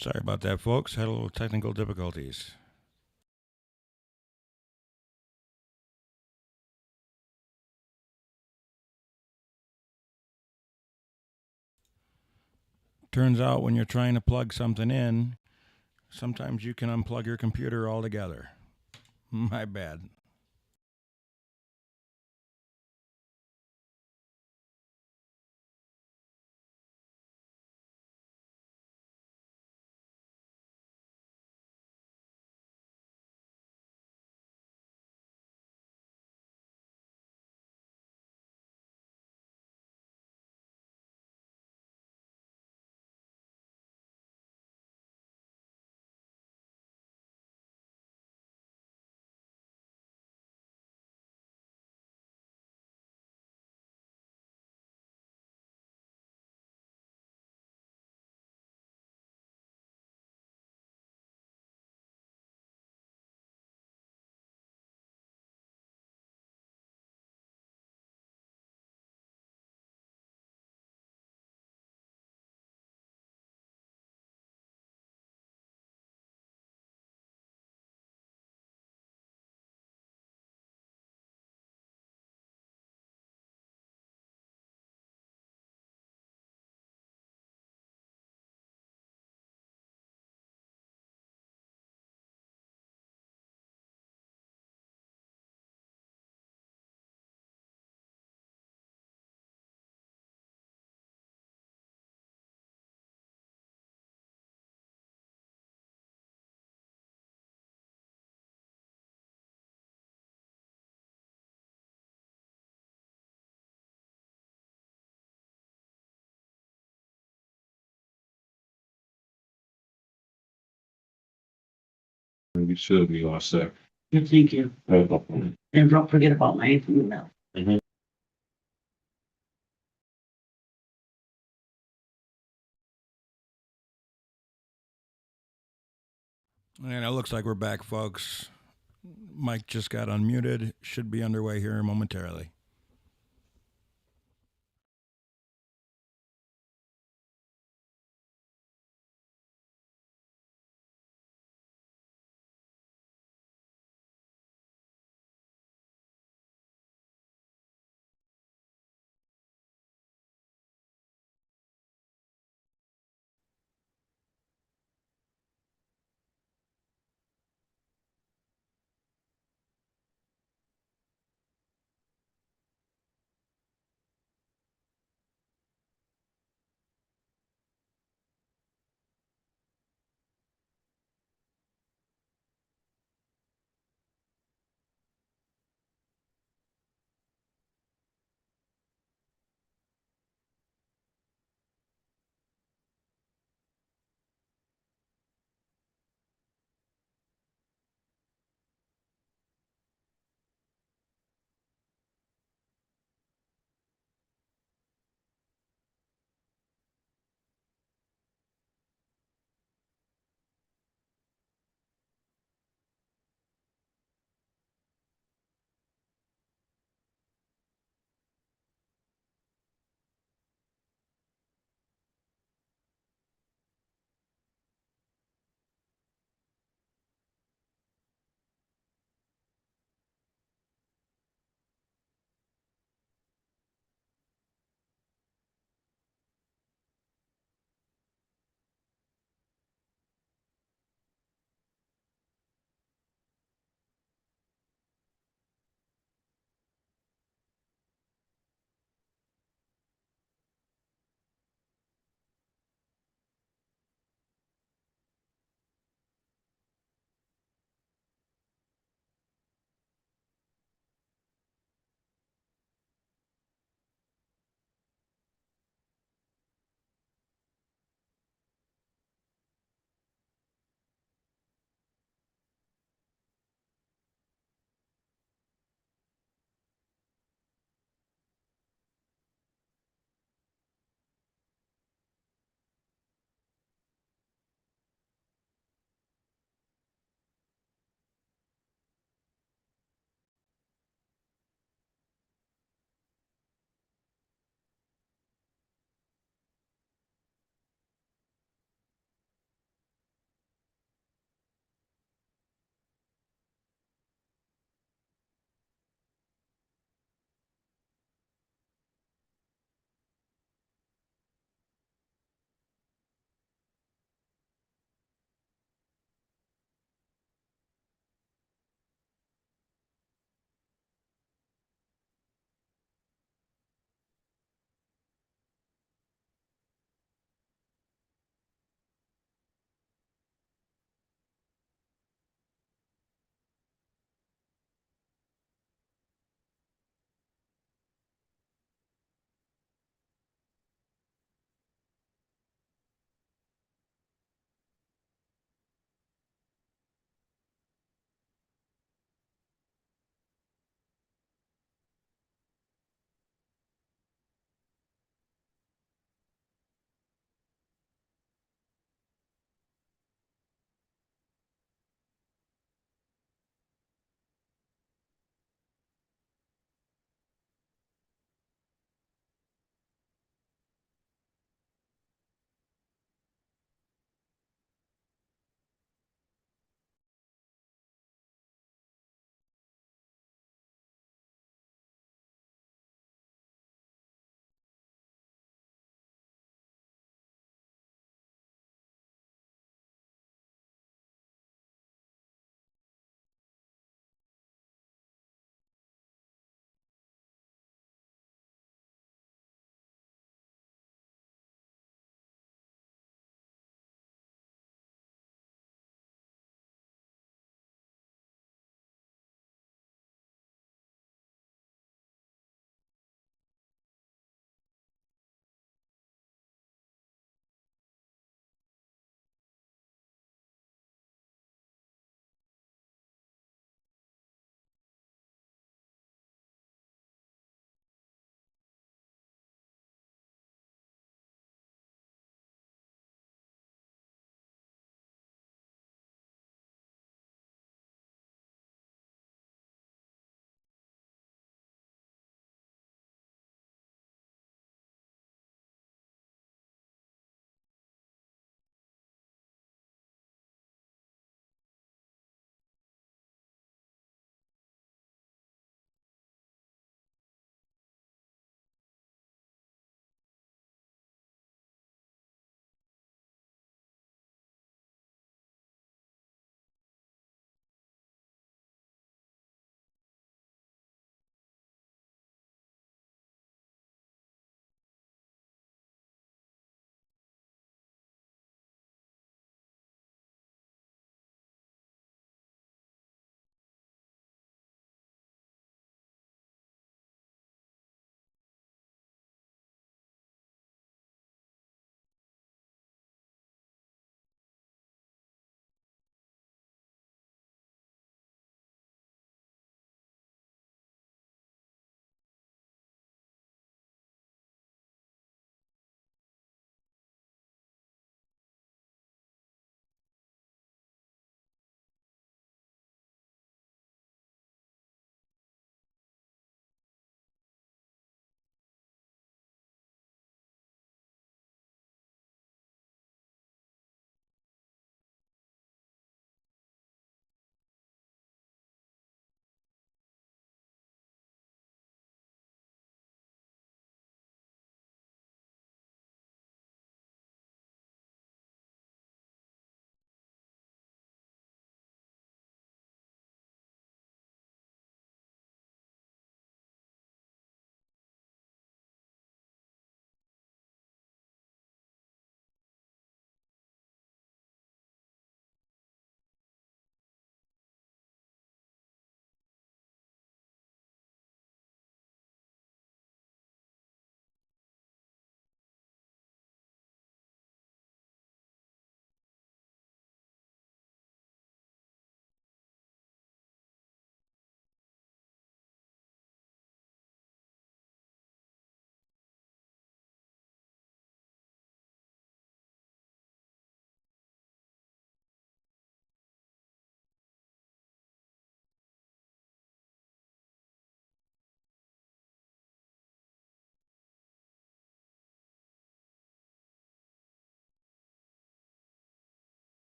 Sorry about that, folks. Had a little technical difficulties. Turns out when you're trying to plug something in, sometimes you can unplug your computer altogether. My bad. You should be all set. Thank you. And don't forget about my email. And it looks like we're back, folks. Mike just got unmuted. Should be underway here momentarily.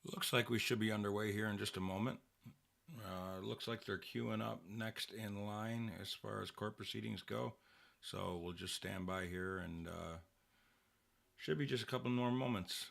Looks like we should be underway here in just a moment. Looks like they're queuing up next in line as far as court proceedings go. So we'll just stand by here and should be just a couple more moments.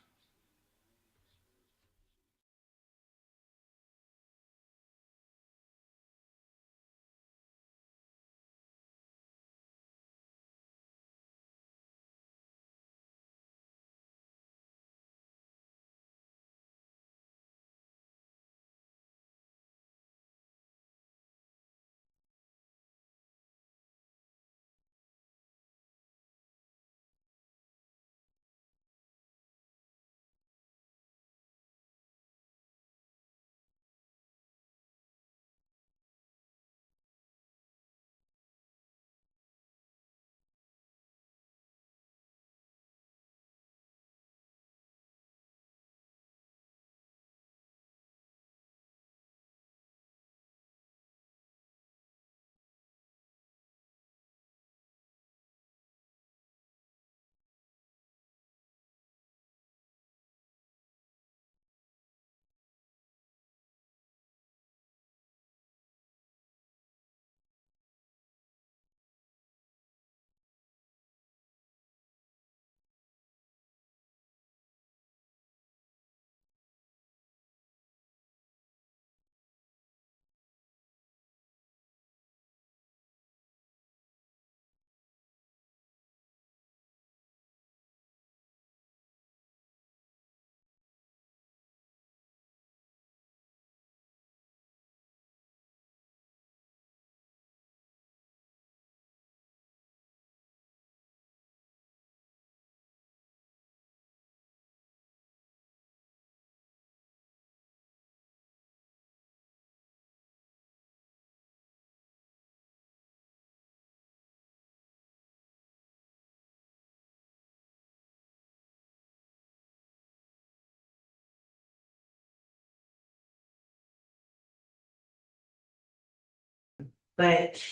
But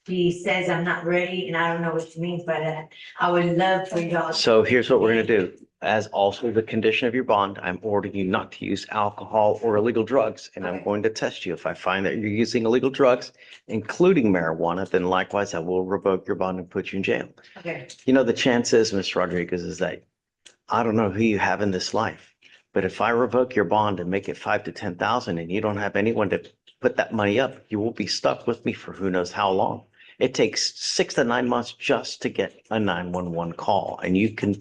he says I'm not ready, and I don't know what she means by that. I would love for y'all. So here's what we're gonna do. As also the condition of your bond, I'm ordering you not to use alcohol or illegal drugs, and I'm Okay. going to test you. If I find that you're using illegal drugs, including marijuana, then likewise, I will revoke your bond and put you in jail. Okay, You know, the chance is, Ms. Rodriguez, is that I don't know who you have in this life, but if I revoke your bond and make it 5 to 10,000 and you don't have anyone to put that money up, you will be stuck with me for who knows how long. It takes 6 to 9 months just to get a 911 call, and you can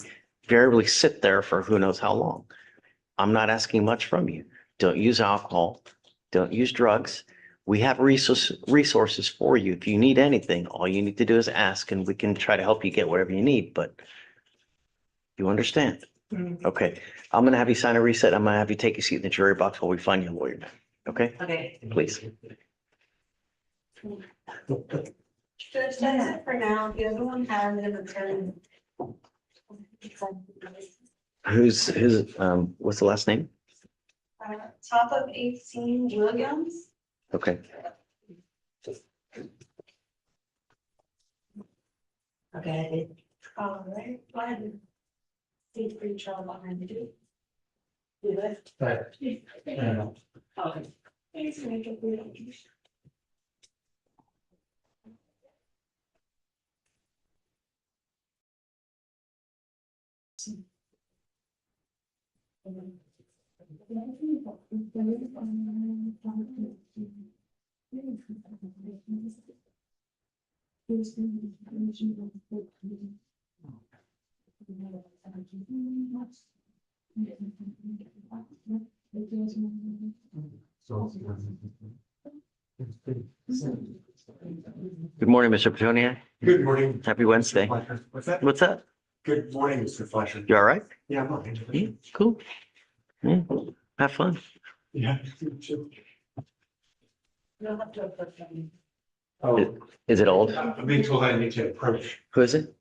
variably sit there for who knows how long. I'm not asking much from you. Don't use alcohol. Don't use drugs. We have resources for you. If you need anything, all you need to do is ask, and we can try to help you get whatever you need, but you understand? Mhm. Okay, I'm gonna have you sign a reset. I'm gonna have you take a seat in the jury box while we find you a lawyer. Okay, okay. please. Judge, that's it for now. The other one has an attorney. What's the last name? Top of 18 Williams. Okay, Okay, All right, go ahead and see free trial behind you. Do it. Okay. Thanks, make it real. good morning, Mr. Petunia. Good morning. Happy Wednesday. What's that? What's up? Good morning, Mr. Fleischer. You all right? Yeah, I'm fine. Yeah, cool. Yeah, have fun. Yeah. You'll have to approach them. Oh, Is it old? I'm being told I need to approach. Who is it?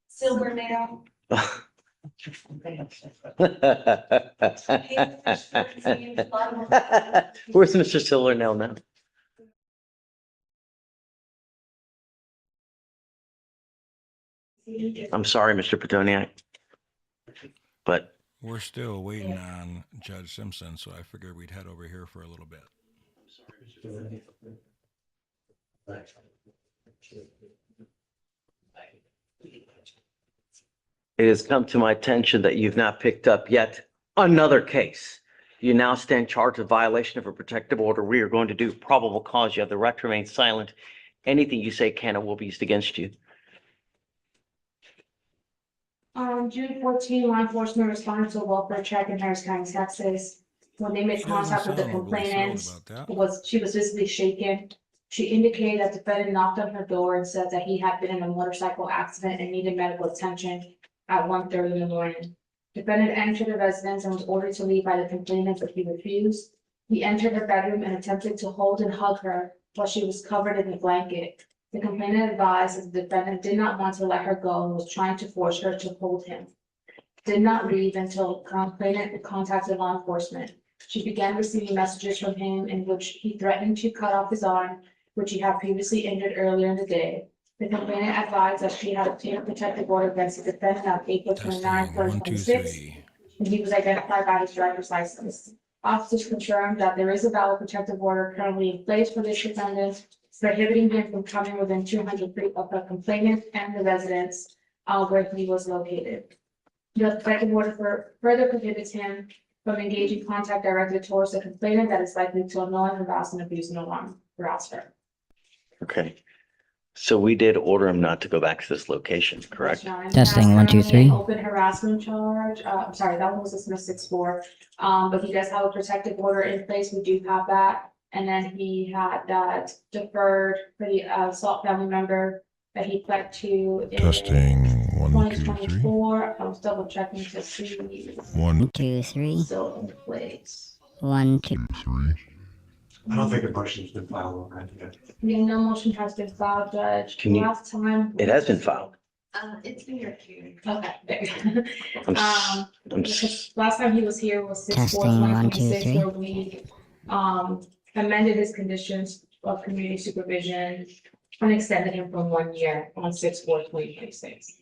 Silver nail. Where's Mr. Silvernail now? I'm sorry, Mr. Petunia. But We're still waiting on Judge Simpson, so I figured we'd head over here for a little bit. It has come to my attention that you've not picked up yet another case. You now stand charged with violation of a protective order. We are going to do probable cause. You have the right to remain silent. Anything you say can and will be used against you. June 14, law enforcement responded to a welfare check in Harris County, Texas. When they made She doesn't contact with the sound overly thrilled complainant, about that. she was visibly shaken. She indicated that the defendant knocked on her door and said that he had been in a motorcycle accident and needed medical attention at 1:30 in the morning. Defendant entered the residence and was ordered to leave by the complainant, but he refused. He entered her bedroom and attempted to hold and hug her while she was covered in a blanket. The complainant advised that the defendant did not want to let her go and was trying to force her to hold him. Did not leave until complainant contacted law enforcement. She began receiving messages from him in which he threatened to cut off his arm, which he had previously injured earlier in the day. The complainant advised that she had obtained a protective order against the defendant on April 29, Testing, 1, 2, 2026, 3. and he was identified by his driver's license. Officers confirmed that there is a valid protective order currently in place for this defendant, prohibiting him from coming within 200 feet of the complainant and the residence where he was located. The protective order further prohibits him from engaging contact directed towards the complainant that is likely to annoy, harass, and abuse and harass her. Okay. So we did order him not to go back to this location, correct? Testing, 1, 2, 3. Open harassment charge, I'm sorry, that one was dismissed 6-4. But he does have a protective order in place, we do have that. And then he had that deferred for the assault family member that he pled to in Testing 1, 2, 3. 2024. I was double checking to see 1, 2, 3. still in place. 1, 2. 3. I don't think a motion's been filed on that yet. Yeah, no motion has been filed, Judge. Can you- Last time. It has been filed. It's been reviewed. Okay, there. I'm s- Last time he was here was 6/4, Testing, 1, 2, 2026, 3. where we amended his conditions of community supervision and extended him from 1 year on 6/4, 2026.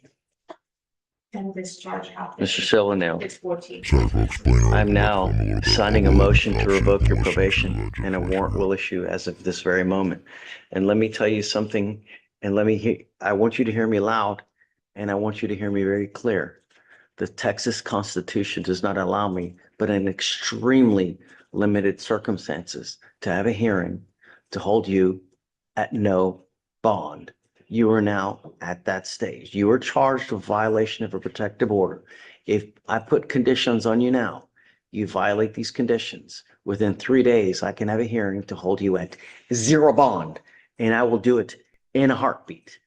And this charge happened. Mr. Silvernail, 6/14. Sorry, folks. Bueno, I'm now signing a motion to revoke your Motion probation to and a warrant will issue as of this very moment. And let me tell you something, and I want you to hear me loud, and I want you to hear me very clear. The Texas Constitution does not allow me, but in extremely limited circumstances, to have a hearing to hold you at no bond. You are now at that stage. You are charged with violation of a protective order. If I put conditions on you now, you violate these conditions. Within 3 days, I can have a hearing to hold you at 0 bond, and I will do it in a heartbeat.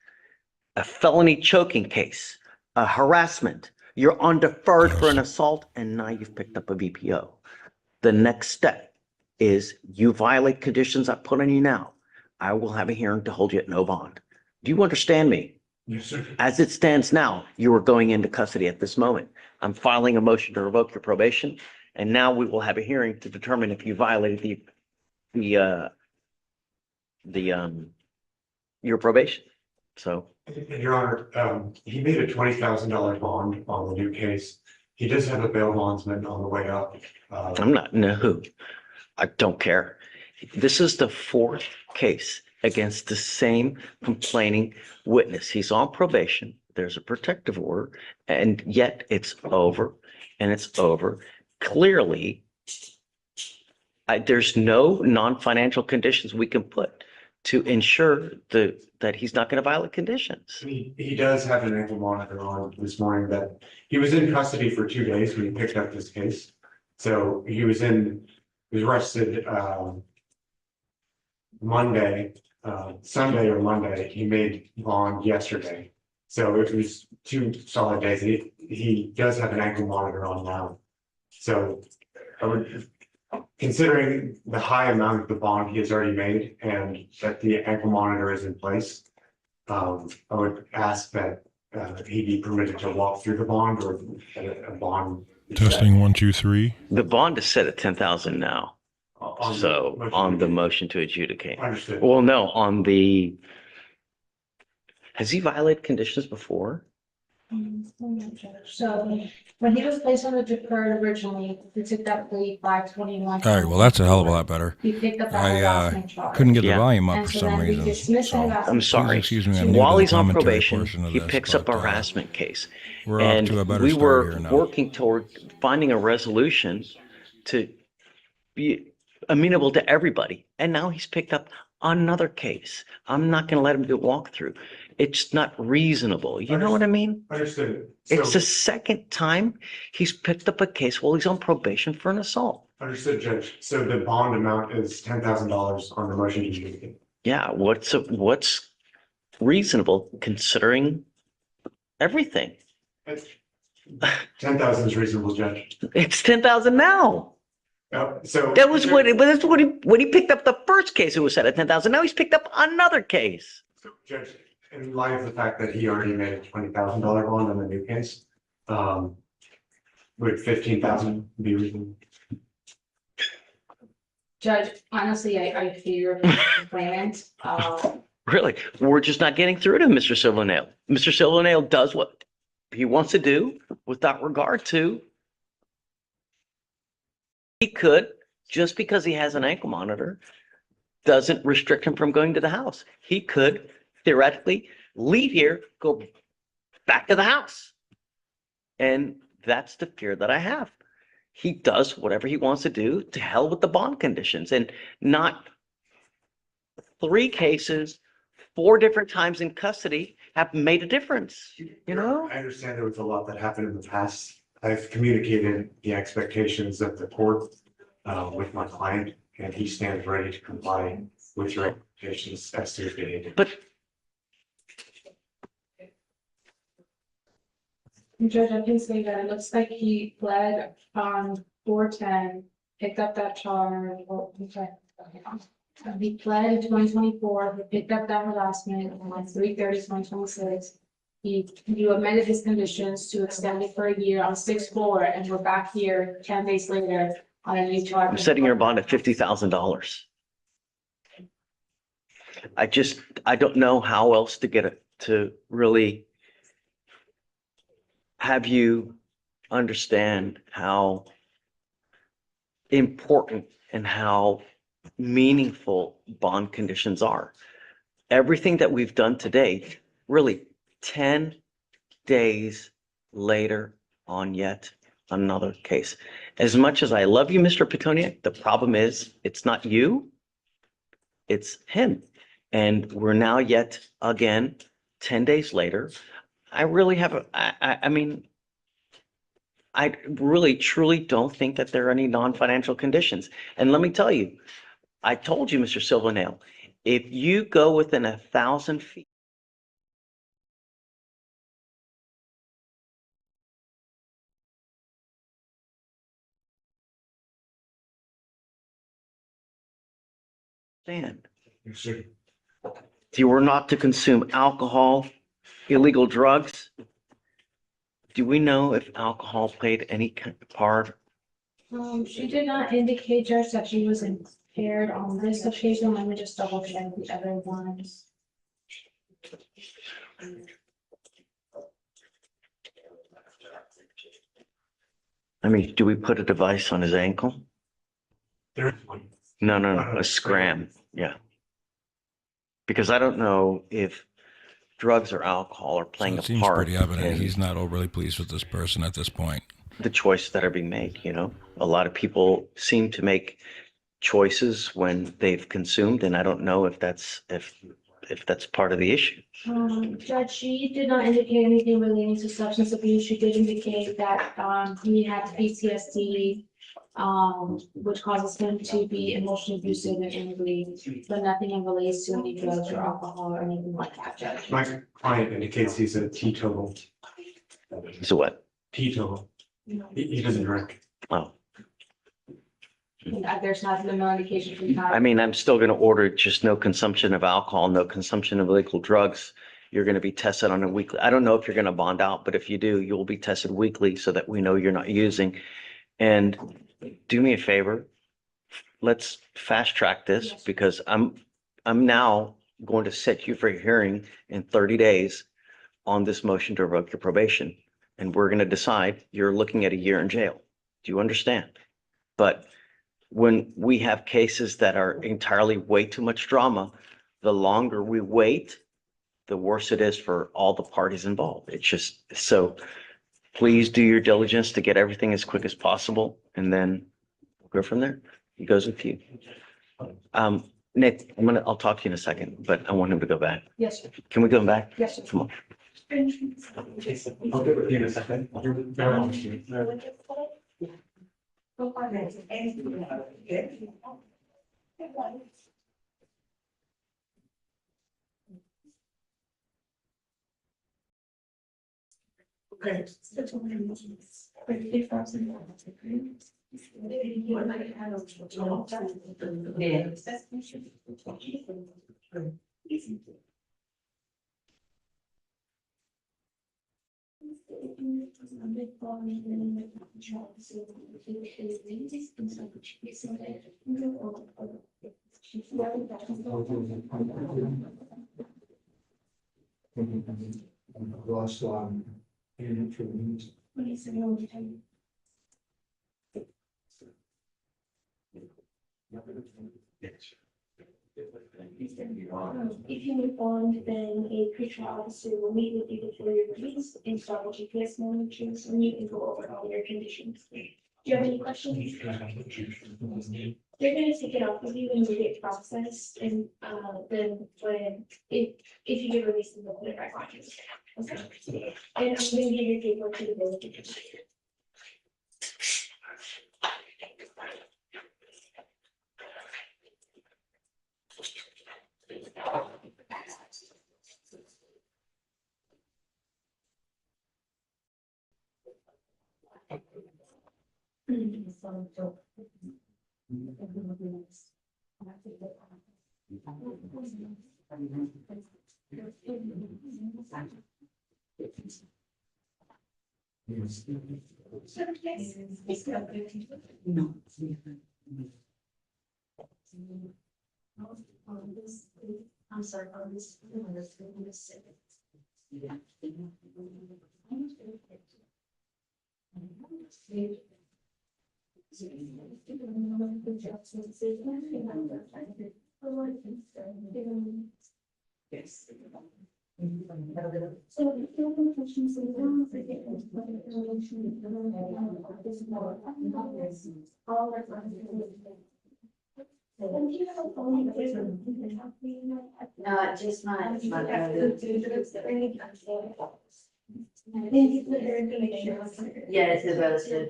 A felony choking case, a harassment, you're on deferred for an assault, and now you've picked up a VPO. The next step is you violate conditions I put on you now. I will have a hearing to hold you at no bond. Do you understand me? Yes, sir. As it stands now, you are going into custody at this moment. I'm filing a motion to revoke your probation, and now we will have a hearing to determine if you violated your probation. So And Your Honor, he made a $20,000 bond on the new case. He does have a bail bondsman on the way up. I'm not, no, I don't care. This is the 4th case against the same complaining witness. He's on probation. There's a protective order, and yet it's over, and it's over. Clearly, there's no non-financial conditions we can put to ensure that he's not going to violate conditions. He does have an ankle monitor on this morning that he was in custody for 2 days when he picked up this case. So he was arrested Sunday or Monday. He made bond yesterday. So it was 2 solid days. He does have an ankle monitor on now. So I would, considering the high amount of the bond he has already made and that the ankle monitor is in place, I would ask that he be permitted to walk through the bond or a bond. Testing 1, 2, 3. The bond is set at 10,000 now. So on the motion to adjudicate. Understood. Well, no, has he violated conditions before? So when he was placed on the deferred originally, he took that plea 5/21. All right, well, that's a hell of a lot better. He picked up that I harassment charge. couldn't get the Yeah. volume up And for so some then we reason. dismissed the So harassment. I'm sorry. excuse me, I'm new While to the he's on commentary probation, portion of he this, picks up a but, harassment case. we're off And to a better we start were here now. working toward finding a resolution to be amenable to everybody. And now he's picked up another case. I'm not gonna let him do a walkthrough. It's not reasonable. You know what I mean? Understood. It's So, the second time he's picked up a case while he's on probation for an assault. understood, Judge. So the bond amount is $10,000 on the motion to adjudicate. Yeah, what's reasonable considering everything? 10,000 is reasonable, Judge. It's 10,000 now. So. That was when he picked up the first case, it was set at 10,000. Now he's picked up another case. So, Judge, in light of the fact that he already made a $20,000 bond on the new case, would 15,000 be reasonable? Judge, honestly, I fear complainant. Really, we're just not getting through to Mr. Silvernail. Mr. Silvernail does what he wants to do without regard to. He could, just because he has an ankle monitor, doesn't restrict him from going to the house. He could theoretically leave here, go back to the house. And that's the fear that I have. He does whatever he wants to do, to hell with the bond conditions, and not 3 cases, 4 different times in custody have made a difference, you know? I understand there was a lot that happened in the past. I've communicated the expectations of the court with my client, and he stands ready to comply with your expectations as stated. But Judge, I can say that it looks like he pled on 4/10, picked up that charge. He pled in 2024, he picked up that harassment on 3/30/2026. You amended his conditions to extend it for a year on 6/4, and we're back here 10 days later on a new charge. I'm setting your bond at $50,000. I don't know how else to get it to really have you understand how important and how meaningful bond conditions are. Everything that we've done today, really 10 days later on yet another case. As much as I love you, Mr. Petoniak, the problem is it's not you, it's him. And we're now yet again, 10 days later. I really have, I mean, I really truly don't think that there are any non-financial conditions. And let me tell you, I told you, Mr. Silvernail, if you go within 1,000 feet, stand. You were not to consume alcohol, illegal drugs. Do we know if alcohol played any part? She did not indicate, Judge, that she was impaired on this occasion. Let me just double check the other ones. I mean, do we put a device on his ankle? There is one. No, a scram, yeah. Because I don't know if drugs or alcohol are So playing it a seems part pretty evident in he's not overly pleased with this person at this point. the choices that are being made, you know? A lot of people seem to make choices when they've consumed, and I don't know if that's part of the issue. Judge, she did not indicate anything relating to substance abuse. She did indicate that, he had PTSD, which causes him to be emotionally abusive and angry, but nothing in relates to any drugs or alcohol or anything like that, Judge. My client indicates he's a teetotal. So what? Teetotal. He doesn't drink. Oh, There's not no indication from time. I mean, I'm still going to order just no consumption of alcohol, no consumption of illegal drugs. You're going to be tested on a weekly. I don't know if you're going to bond out, but if you do, you'll be tested weekly so that we know you're not using. And do me a favor, let's fast track this because I'm now going to set you for a hearing in 30 days on this motion to revoke your probation. And we're going to decide you're looking at a year in jail. Do you understand? But when we have cases that are entirely way too much drama, the longer we wait, the worse it is for all the parties involved. It's just, so please do your diligence to get everything as quick as possible, and then we'll go from there. It goes with you. Nick, I'll talk to you in a second, but I want him to go back. Yes, sir. Can we go back? Yes, sir. Come on. I'll get with you in a second. Lost If you move on, then a pretrial officer will meet with you before your release, install GPS monitors, and you can go over all your conditions. Do you have any questions? They're gonna take it off of you and you get processed, and then when, if you get released, they'll put it back on you. Okay? And I'm gonna give your paper to the village. No. I'm sorry, on this. Yes. So, if you have any questions, and do you have a phone number? Just mine. Yeah, it's a relative.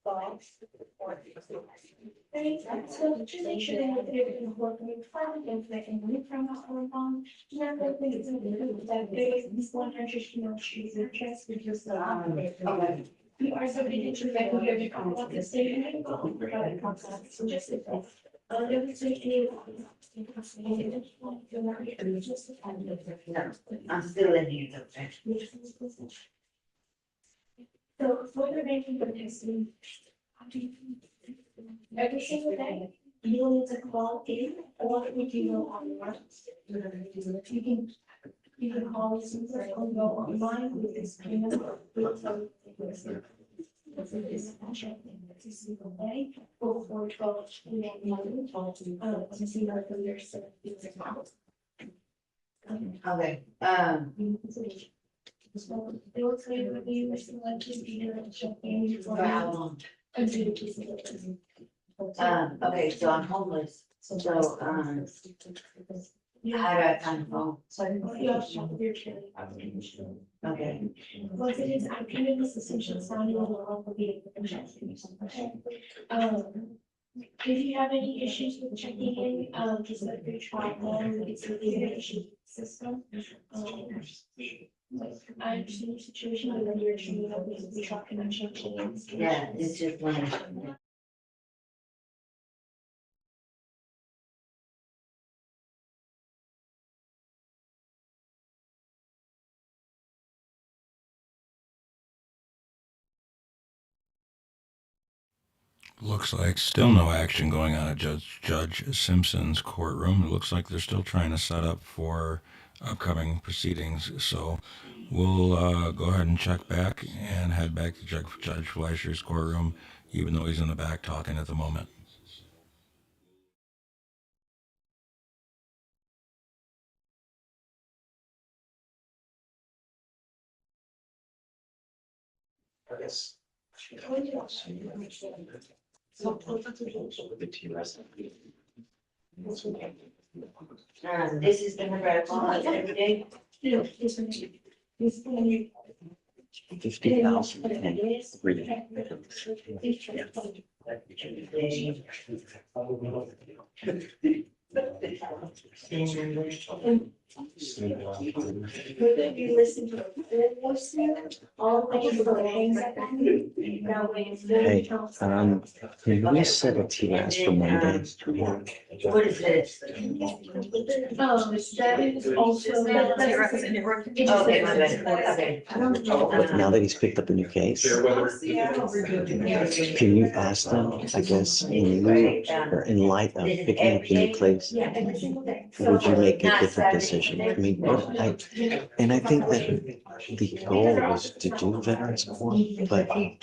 So just make sure that they're going to work with file and they can read from us or on. Not that things that they want to just know she's interest because Okay. you are somebody that you recommend to come up the statement. So just if No, I'm still in here though. So what you're making the testing. Every single day, you will need to call in or we can go online. You can call us or go online with this payment. Every single day before 12 p.m. To see our careers. Okay, So they will tell you what you wish to like to be there. for how long? Okay, so I'm homeless, so, how do I find a phone? Okay, Once it is active, this essential signing will be. If you have any issues with checking in, just let me try one, it's a bigger issue system. I understand your situation, I know you're trying to be tracking and checking. yeah, it's just one. Looks like still no action going on at Judge Simpson's courtroom. It looks like they're still trying to set up for upcoming proceedings. So we'll go ahead and check back and head back to Judge Fleischer's courtroom, even though he's in the back talking at the moment. This is the number I call every day. You listen to the voice all the way to the hangs like that. That way it's very Hey, can we set a TRS for Monday? What is this? that is also. Okay, my bad. Okay. Now that he's picked up a new case, can you ask them, I guess, in light of picking up the new case, Yeah, every single day. would you make a different decision? I mean, I think that the goal was to do veterans court, but And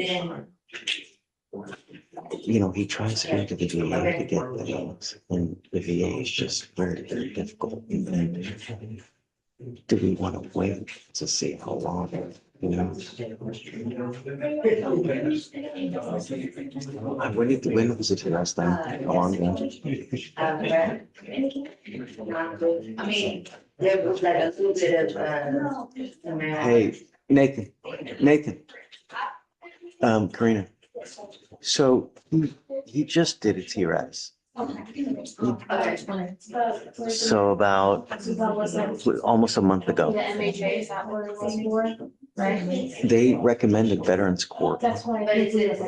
then, you know, he tries to go to the VA to get things, and the VA is just very, very difficult. And do we want to wait to see how long, you know? When was it last time? How long ago? I mean, there was like a little bit of, Hey, Nathan. Karina. So he just did a TRS. So about almost a month ago. The MHA, is that what it was for? Right? They recommended Veterans Court. That's why.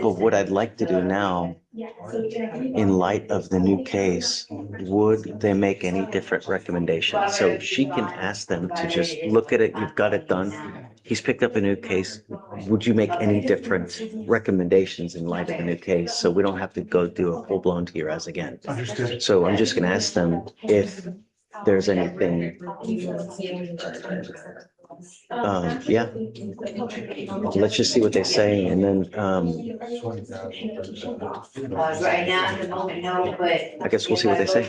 But what I'd like to do now, in light of the new case, would they make any different recommendations? So she can ask them to just look at it, you've got it done. He's picked up a new case. Would you make any different recommendations in light of the new case? So we don't have to go do a full-blown TRS again. Understood. So I'm just gonna ask them if there's anything. Yeah. Let's just see what they say, and then, right now, at the moment, no, but. I guess we'll see what they say.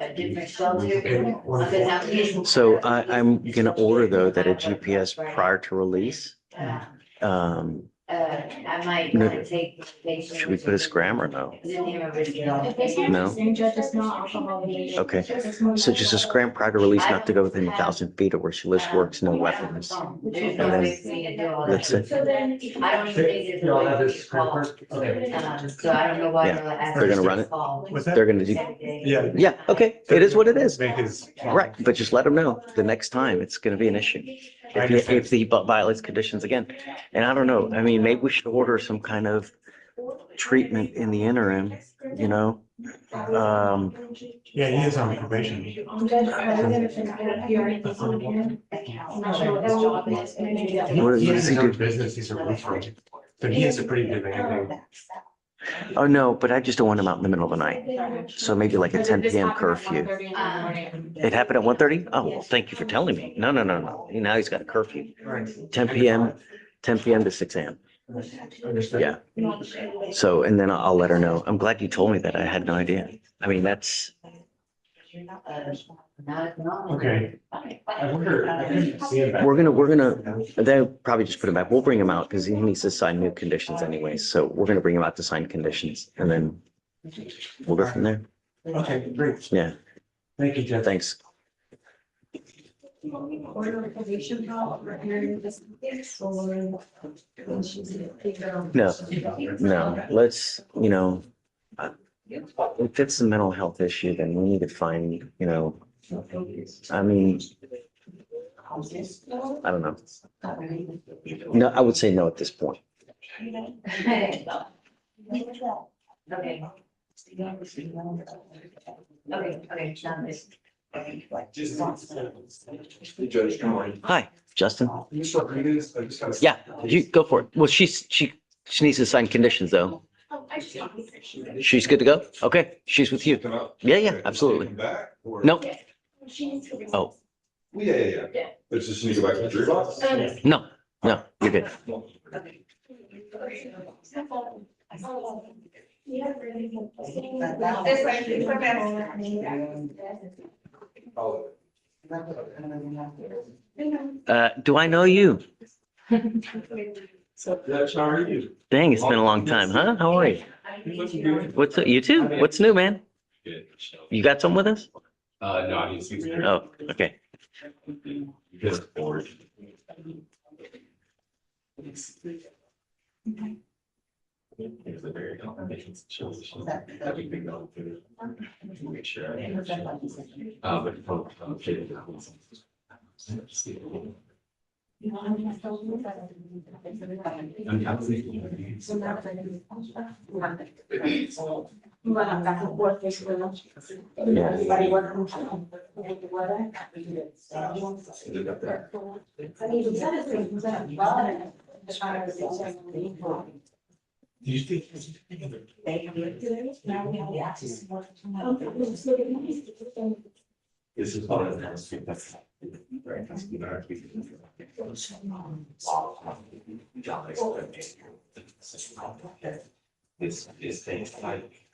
A different shelter, because I'm getting. So I'm gonna order though that a GPS prior to release. I might No. want to take. Should we put a scram or no? If they say No. the same judge, it's not alcohol related. Okay. So just a scram prior to release, not to go within 1,000 feet of where she lives, works, no weapons. And then that's it. So then. I don't even think there's a way to call. So I don't know why. Yeah, they're gonna run it. What's that? They're gonna do, Yeah. yeah, okay, it is what it is. Make his. Right, but just let them know the next time it's gonna be an issue. If he violates conditions again. And I don't know, I mean, maybe we should order some kind of treatment in the interim, you know? Yeah, he is on probation. Judge, are we gonna finish the hearing this weekend? I'm not sure what his job is. Maybe that- What He does has he his own do? business, he's a roofer. So he has a pretty demanding. Oh, no, but I just don't want him out in the middle of the night. So maybe like a 10 This PM happened at curfew. 1:30 in the morning. It happened at 1:30? Oh, well, thank you for telling me. No. Now he's got a curfew. 10 PM to 6 AM. Understood. Yeah. So, and then I'll let her know. I'm glad you told me that. I had no idea. I mean, that's, Okay. I wonder, I couldn't see him back. we're gonna, they'll probably just put him back. We'll bring him out because he needs to sign new conditions anyway. So we're gonna bring him out to sign conditions and then we'll go from there. Okay, great. Yeah, Thank you, Jeff. thanks. No, let's, you know, if it's a mental health issue, then we need to find, you know, I mean, I don't know. No, I would say no at this point. Okay. Okay, done this. Judge, come on. Hi, Justin. Ms. Rodriguez, I just gotta. Yeah, you go for it. Well, she needs to sign conditions though. She's good to go? Okay, she's with you. Come out. Yeah, Okay. absolutely. Come back or- Nope, Oh, Yeah. But just need to go back to the jury box? no, no, you're good. Do I know you? That's how are you? Dang, it's been a long time, huh? How are you? What's up? You too? What's new, man? You got something with us? No, I need to see. Oh, okay. Just bored. It's a very complicated situation. I think they go through. Make sure. Do you think? This is part of the. This is things like.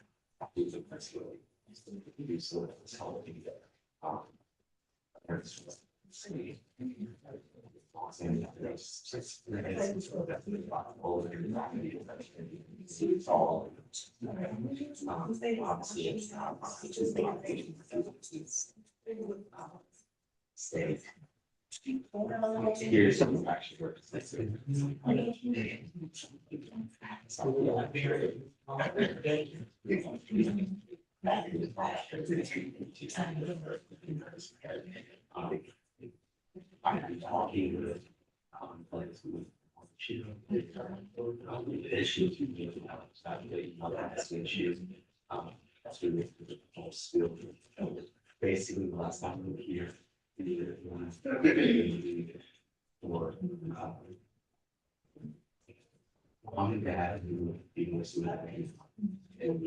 Stay. Here's some action work. I'm talking with, issues you need to have, issues. That's really the whole skill. Basically, the last time we were here, we needed or mom and dad who would be more suicidal. And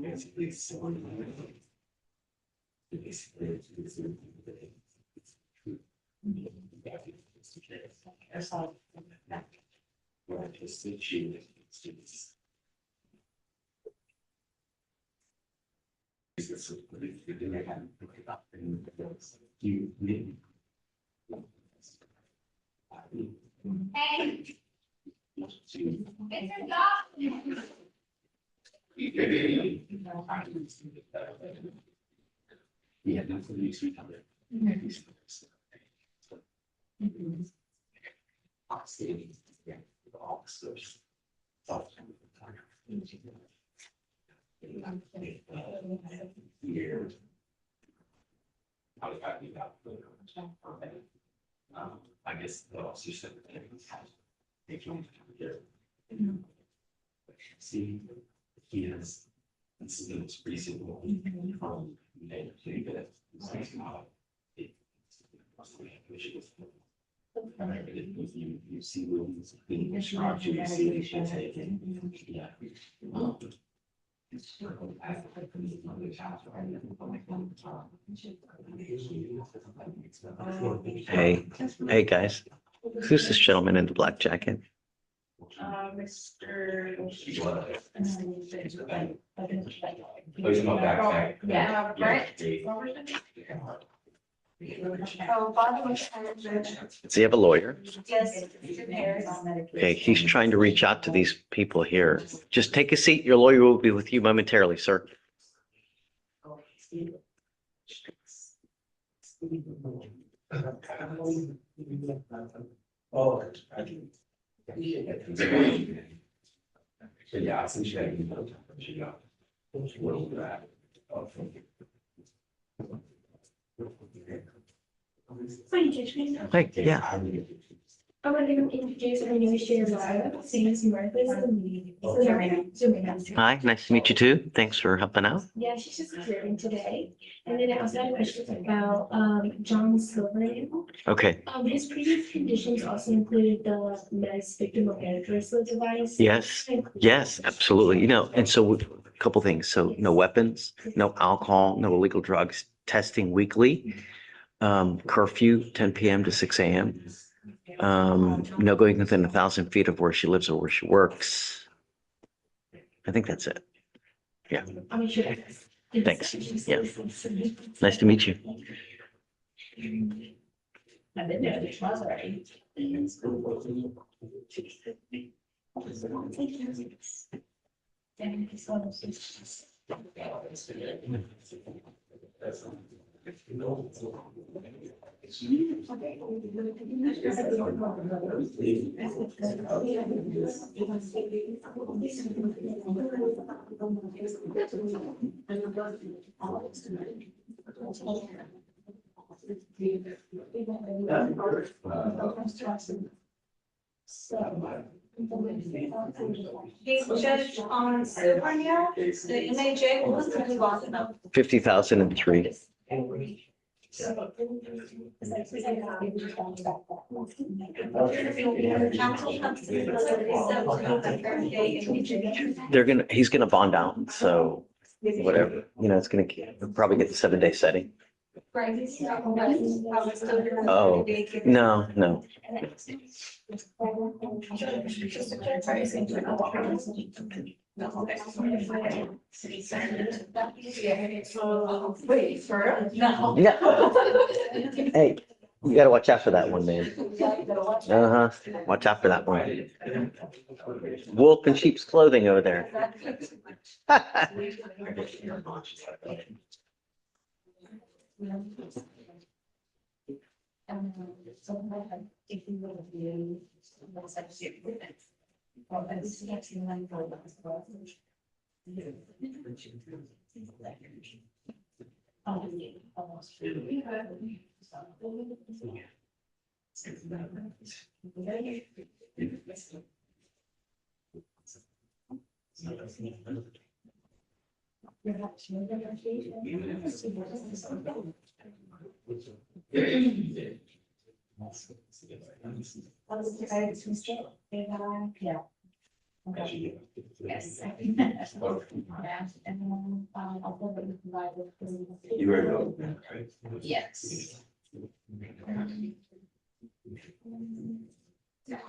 basically, someone basically you need. Yeah, that's the next week. Years. I guess the officer said. See, he has, this is the most recent one from. You see rooms being structured, you see it being taken. Yeah. Hey guys, who's this gentleman in the black jacket? Mr. There's no backpack. Yeah, right. Does he have a lawyer? Yes. Okay, he's trying to reach out to these people here. Just take a seat. Your lawyer will be with you momentarily, sir. Oh. Yeah, I think she got. Hi, Judge. Hey, yeah. I'm going to introduce our newest chair, Nancy Murphy. Hi, nice to meet you too. Thanks for helping out. Yeah, she's just observing today. And then I also had a question about John Silverman. Okay, His previous conditions also included the MES victim address device. yes, yes, absolutely. You know, and so a couple things. So no weapons, no alcohol, no illegal drugs, testing weekly. Curfew, 10 PM to 6 AM. No going within 1,000 feet of where she lives or where she works. I think that's it. Yeah. Thanks. Yeah. Nice to meet you. I've been there 6 months already. He's judged on silver now, the MHA, what was the loss about? 50,003. He's gonna bond out, so whatever, it's gonna probably get the 7-day setting. Oh, no. Wait, for real? No. Yeah. Hey, you gotta watch out for that one, man. Uh-huh. Watch out for that one. Wolf in sheep's clothing over there. Yeah. Okay. Yes. You were right. Yes. Yeah.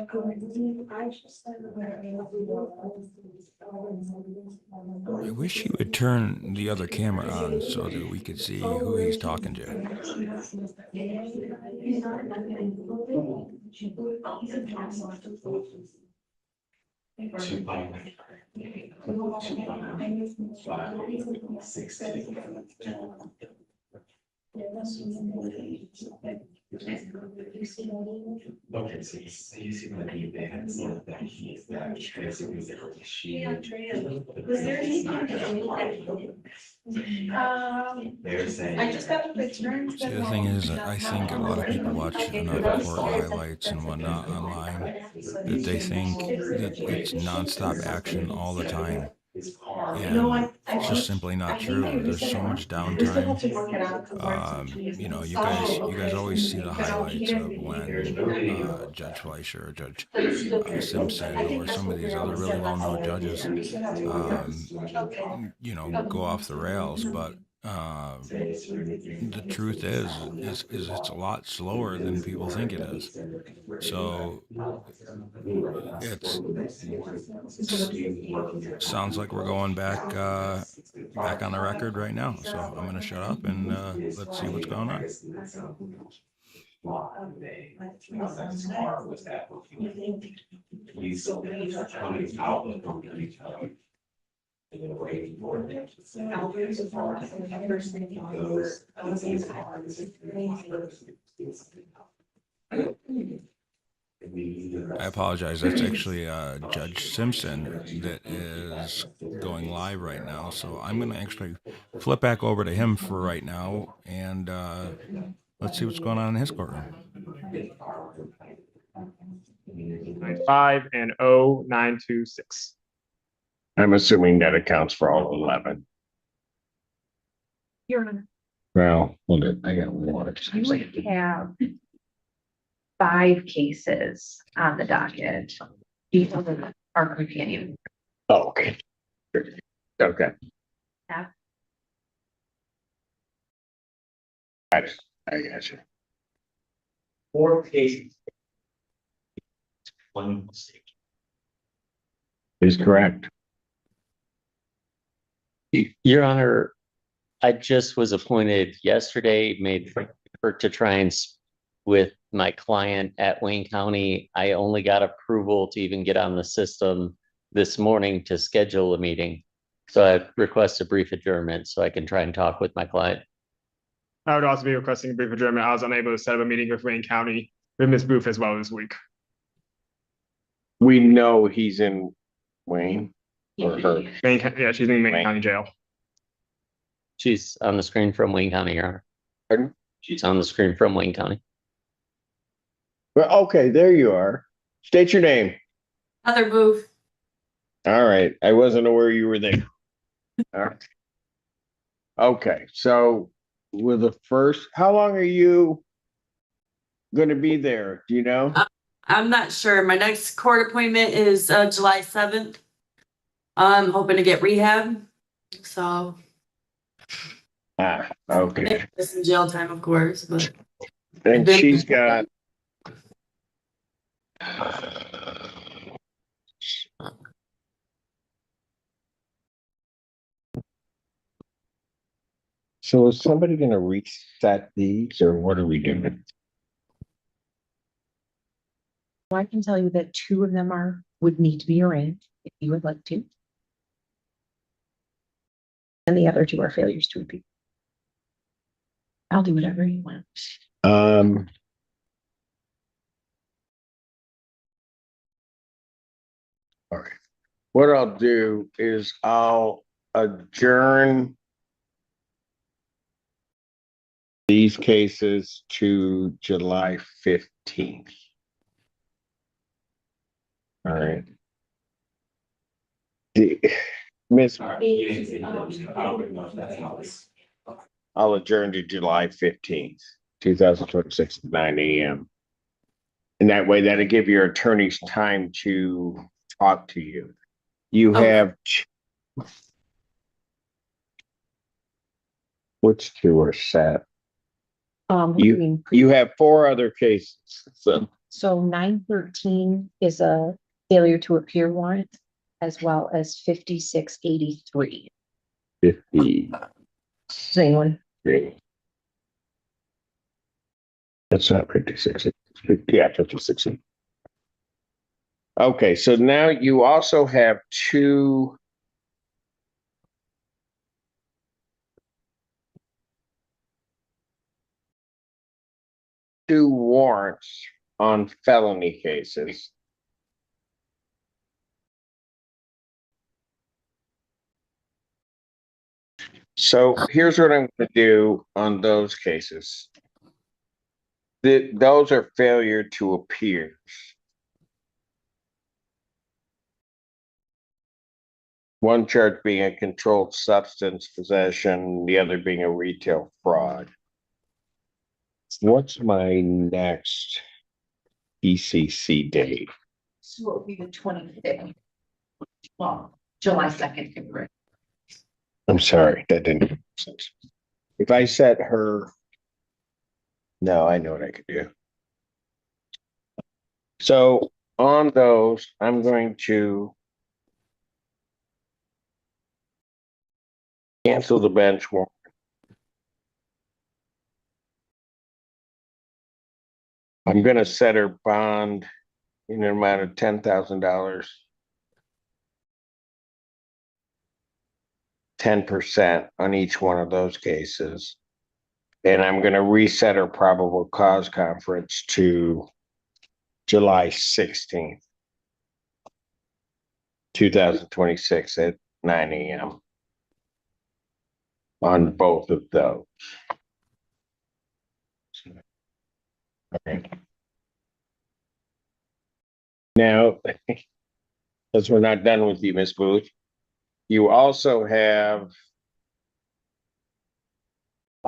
I wish he would turn the other camera on so that we could see who he's talking to. Okay, so you see what I mean, they had said that he is that basically she. They're saying. I just got the returns. See, the thing is, I think a lot of people watch enough court highlights and whatnot online that they think that it's nonstop action all the time. And it's just simply not true. There's so much downtime. You guys always see the highlights of when Judge Fleischer or Judge Simpson or some of these other really well-known judges, go off the rails. But the truth is it's a lot slower than people think it is. So it sounds like we're going back on the record right now. So I'm going to shut up and let's see what's going on. He's coming out of each other. And then waiting for it. I apologize. That's actually Judge Simpson that is going live right now. So I'm going to actually flip back over to him for right now, and let's see what's going on in his courtroom. 5 and 0926. I'm assuming that accounts for all 11. Your Honor, Well, hold it. I got one. you would have 5 cases on the docket. People that are companion. Oh, okay. Okay. Yeah. I got you. 4 cases. 1 mistake. Is correct. Your Honor, I just was appointed yesterday, made effort to try and with my client at Wayne County. I only got approval to even get on the system this morning to schedule a meeting. So I request a brief adjournment so I can try and talk with my client. I would also be requesting a brief adjournment. I was unable to set up a meeting with Wayne County with Ms. Booth as well this week. We know he's in Wayne or her. Yeah, she's in Wayne County Jail. She's on the screen from Wayne County, Your Honor. Pardon? She's on the screen from Wayne County. Well, okay, there you are. State your name. Heather Booth. All right. I wasn't aware you were there. All right. Okay, so with the first, how long are you going to be there? Do you know? I'm not sure. My next court appointment is July 7th. I'm hoping to get rehab. So Okay. some jail time, of course, but And she's got. So is somebody going to reset these or what are we doing? Well, I can tell you that 2 of them would need to be arranged if you would like to. And the other 2 are failures to repeat. I'll do whatever you want. All right. What I'll do is I'll adjourn these cases to July 15th. All right. Miss, I'll adjourn to July 15th, 2026 at 9 a.m. And that way that'll give your attorneys time to talk to you. You have which 2 are set? You have 4 other cases. So 913 is a failure to appear warrant, as well as 5683. 50. Same one. That's not 56. Yeah, 56. Okay, so now you also have 2 warrants on felony cases. So here's what I'm going to do on those cases. Those are failure to appear. One charge being a controlled substance possession, the other being a retail fraud. What's my next ECC date? So it would be the 25th. Well, July 2nd. I'm sorry, that didn't make sense. If I set her, no, I know what I could do. So on those, I'm going to cancel the bench warrant. I'm going to set her bond in an amount of $10,000. 10% on each one of those cases. And I'm going to reset her probable cause conference to July 16th, 2026 at 9 a.m. on both of those. Okay. Now, as we're not done with you, Ms. Booth, you also have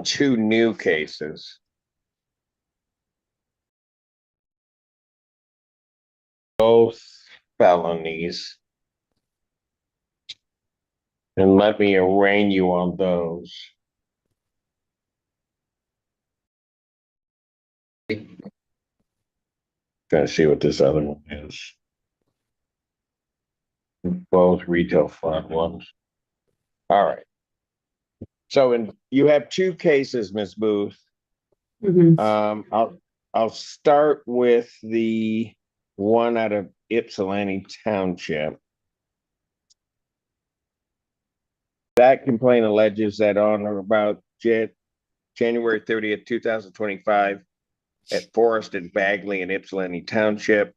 2 new cases. Both felonies. And let me arraign you on those. Trying to see what this other one is. Both retail fraud ones. All right. So you have two cases, Ms. Booth. I'll start with the one out of Ypsilanti Township. That complaint alleges that on or about January 30th, 2025, at Forest and Bagley in Ypsilanti Township.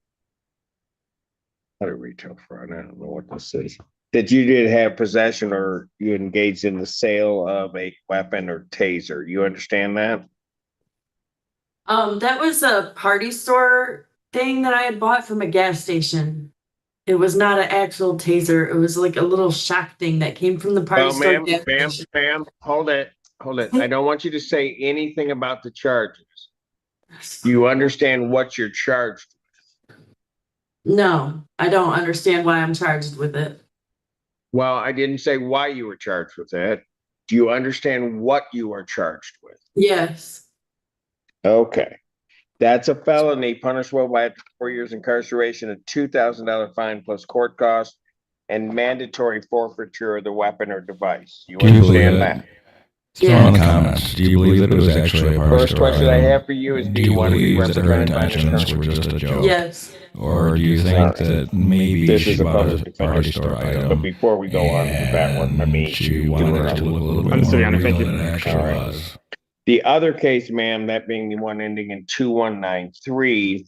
Not a retail fraud, I don't know what this is. That you did have possession or you engaged in the sale of a weapon or taser. You understand that? That was a party store thing that I had bought from a gas station. It was not an actual taser. It was like a little shock thing that came from the party store. Ma'am, hold it. I don't want you to say anything about the charges. Do you understand what you're charged? No, I don't understand why I'm charged with it. Well, I didn't say why you were charged with that. Do you understand what you are charged with? Yes. Okay. That's a felony punishable by 4 years incarceration, a $2,000 fine plus court costs, and mandatory forfeiture of the weapon or device. You understand that? Yeah. In the comments, do you believe that it was actually a party First store question I item? have for you is, Do you want to be believe that her represented by an intentions attorney? were just a joke? Yes. Or do you think that maybe This she is a bought public a defender party store story, item? but before we go on with that one, let me She wanted it to look a little bit Understood, more Your Honor. Thank real you. than it actually All right. was. The other case, ma'am, that being the one ending in 2193.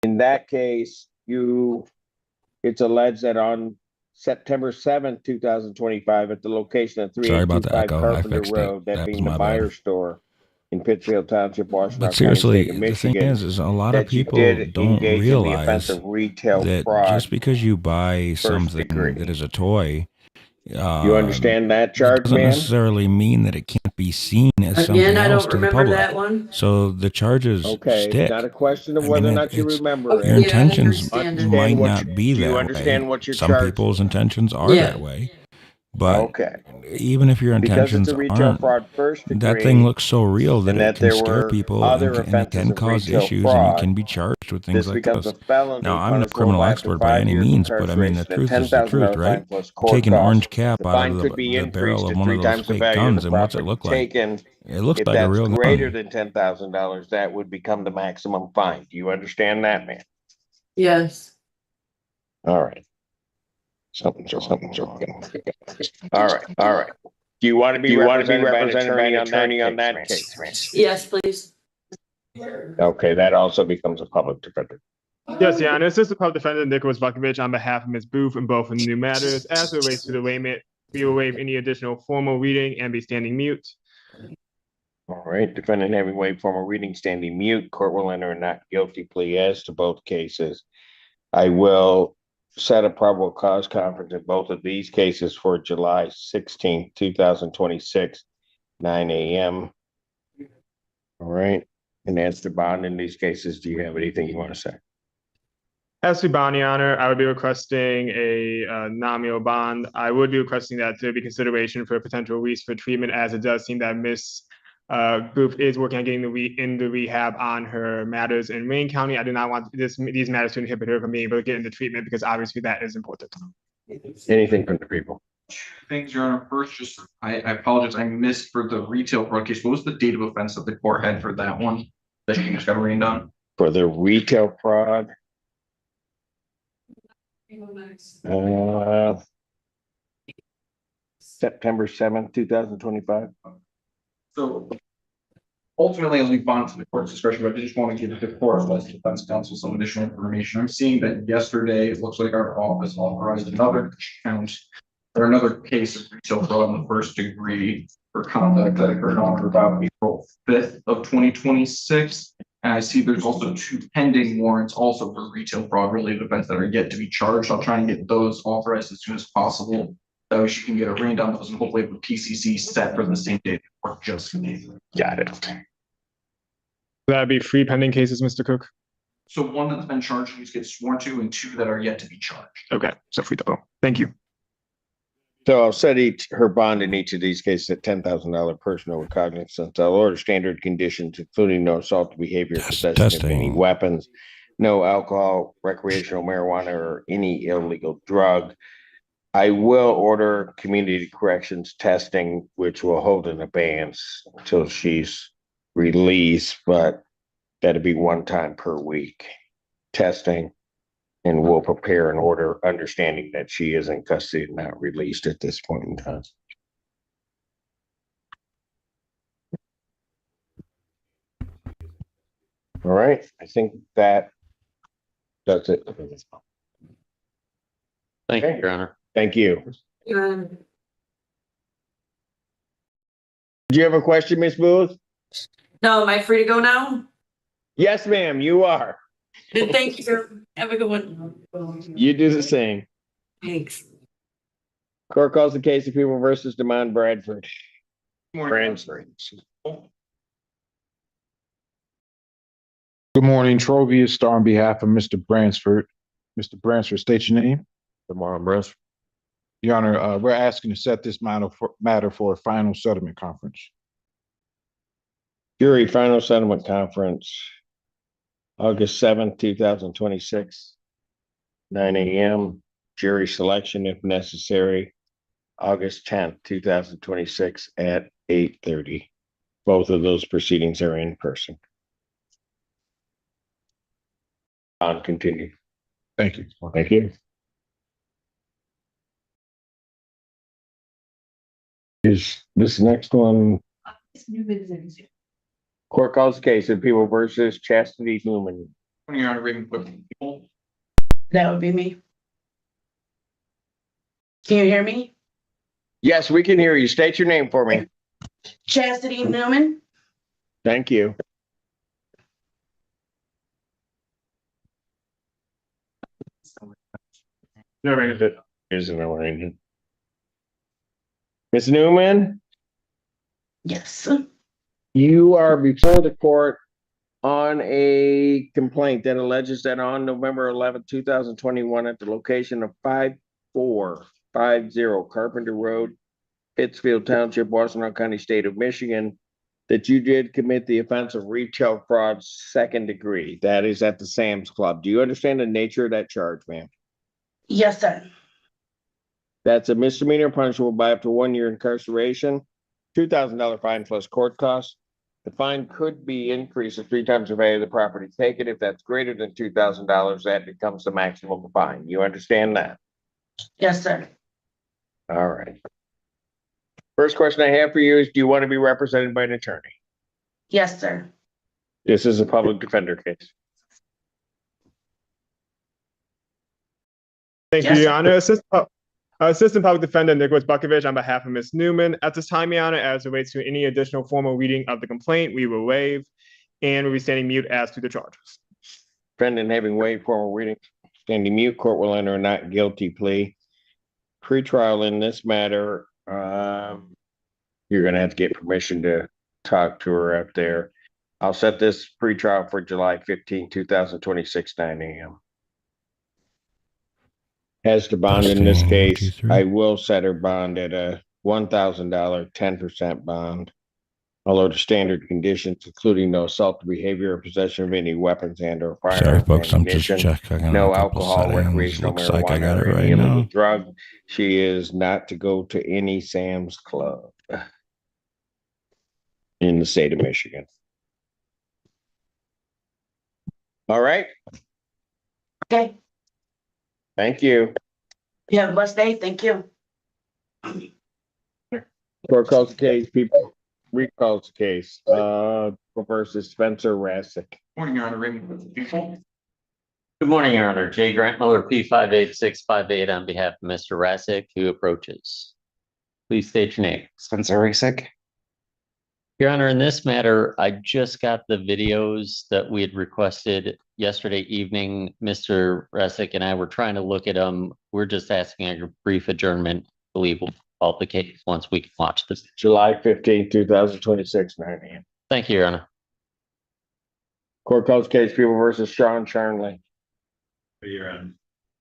In that case, it's alleged that on September 7th, 2025, at the location of Sorry about the 3825 echo. I Carpenter fixed it. Road, that That being was the my Meyer bad. store in Pittsfield Township, Washington But County, seriously, State of the thing Michigan, is a lot of that you people did don't engage in the offense realize of retail that fraud. just because you buy something degree. that is a toy, You understand that charge, doesn't ma'am? necessarily mean that it can't be seen as something Again, I else don't to the remember public. that one. So the charges Okay, stick. it's not a question of I whether or mean, not you it's- remember your it. intentions understand might what not be do you that understand way. what you're Some charged people's intentions are Yeah. that way. But Okay. even if your Because it's intentions a retail aren't, fraud first that degree, thing looks so real that and it that can there scare were people other and it offenses can of cause retail issues fraud, and you can be charged with things this like becomes this. a felony Now, I'm no punishable criminal by up expert to by 5 any years means, but I mean, the incarceration, a truth is the truth, $10,000 right? fine plus You court take an costs. orange cap The out fine of could be the barrel increased of to one 3 of those times the fake value of guns, the and what's it property look like? taken. It looks If like a that's real greater gun. than $10,000, that would become the maximum fine. Do you understand that, man? Yes. All right. Something's wrong. All right. Do you want to be represented by an attorney on that case, man? Yes, please. Okay, that also becomes a public defender. Yes, Your Honor. Assistant Public Defender Nicholas Vukovich on behalf of Ms. Booth in both of the new matters. As it relates to the layman, we will waive any additional formal reading and be standing mute. All right, defendant having waived formal reading, standing mute, court will enter a not guilty plea as to both cases. I will set a probable cause conference in both of these cases for July 16th, 2026, 9 a.m. All right, and as to bond in these cases, do you have anything you want to say? As to bond, Your Honor, I would be requesting a nominal bond. I would be requesting that there be consideration for potential release for treatment, as it does seem that Ms. Booth is working on getting into rehab on her matters in Wayne County. I do not want these matters to inhibit her from being able to get into treatment, because obviously that is important. Anything from the people? Thanks, Your Honor. First, I apologize. I missed for the retail fraud case. What was the date of offense that the court had for that one that she just got arraigned on? For the retail fraud? September 7th, 2025. So ultimately, as we bond to the court's discretion, but I just want to give the court as defense counsel some additional information. I'm seeing that yesterday, it looks like our office authorized another count or another case of retail fraud in the first degree for conduct that occurred on or about April 5th of 2026. And I see there's also 2 pending warrants also for retail fraud related events that are yet to be charged. I'll try and get those authorized as soon as possible. That way she can get arraigned on those and hopefully have the PCC set for the same day or just Got it. That'd be 3 pending cases, Mr. Cook. So one that's been charged needs to get sworn to, and two that are yet to be charged. Okay, so free double. Thank you. So I'll set her bond in each of these cases at $10,000 personal recognizance. I'll order standard conditions, including no assault behavior, possession of any testing. weapons, no alcohol, recreational marijuana, or any illegal drug. I will order community corrections testing, which will hold in abeyance until she's released, but that'll be one time per week testing. And we'll prepare an order, understanding that she is in custody and not released at this point in time. All right, I think that does it. Thank you, Your Honor. Thank you. Um, Do you have a question, Ms. Booth? No, am I free to go now? Yes, ma'am, you are. Thank you, sir. Have a good one. You do the same. Thanks. Court calls the case of People versus Demond Bradford. Bradford. Good morning, Trovia Star on behalf of Mr. Bransford. Mr. Bransford, state your name. Tomorrow, Bransford. Your Honor, we're asking to set this matter for a final settlement conference. Jury final settlement conference, August 7th, 2026, 9 a.m. Jury selection if necessary, August 10th, 2026 at 8:30. Both of those proceedings are in person. On continue. Thank you. Thank you. Is this next one? Court calls the case of People versus Chastity Newman. Your Honor, Raven Quick. People. That would be me. Can you hear me? Yes, we can hear you. State your name for me. Chastity Newman. Thank you. Here's an arrangement. Ms. Newman, Yes. you are before the court on a complaint that alleges that on November 11th, 2021, at the location of 5450 Carpenter Road, Pittsfield Township, Washtenaw County, State of Michigan, that you did commit the offense of retail fraud second degree. That is at the Sam's Club. Do you understand the nature of that charge, ma'am? Yes, sir. That's a misdemeanor punishable by up to 1 year incarceration, $2,000 fine plus court costs. The fine could be increased to 3 times the value of the property taken. If that's greater than $2,000, that becomes the maximum fine. You understand that? Yes, sir. All right. First question I have for you is, do you want to be represented by an attorney? Yes, sir. This is a public defender case. Thank you, Your Honor. Assistant Public Defender Nicholas Bukovich on behalf of Ms. Newman. At this time, Your Honor, as it relates to any additional formal reading of the complaint, we will waive and we'll be standing mute as to the charges. Defendant having waived formal reading, standing mute, court will enter a not guilty plea. Pre-trial in this matter, you're going to have to get permission to talk to her up there. I'll set this pre-trial for July 15, 2026, 9 a.m. As to bond in this case, I will set her bond at a $1,000, 10% bond. Although the standard conditions, including no assault behavior or possession of any weapons and or firearms. Sorry, folks, I'm just checking no a couple alcohol, settings. recreational Looks like I marijuana, got it or right any illegal now. drug. She is not to go to any Sam's Club in the state of Michigan. All right. Okay. Thank you. You have a blessed day. Thank you. Court calls the case, people recalls the case, versus Spencer Rassick. Morning, Your Honor, Raven Quick. People. Good morning, Your Honor. Jay Grant Miller, P58658 on behalf of Mr. Rassick, who approaches. Please state your name. Spencer Rassick. Your Honor, in this matter, I just got the videos that we had requested yesterday evening. Mr. Rassick and I were trying to look at them. We're just asking a brief adjournment. I believe we'll call the case once we can watch this. July 15, 2026, 9 a.m. Thank you, Your Honor. Court calls case People versus Sean Charnley.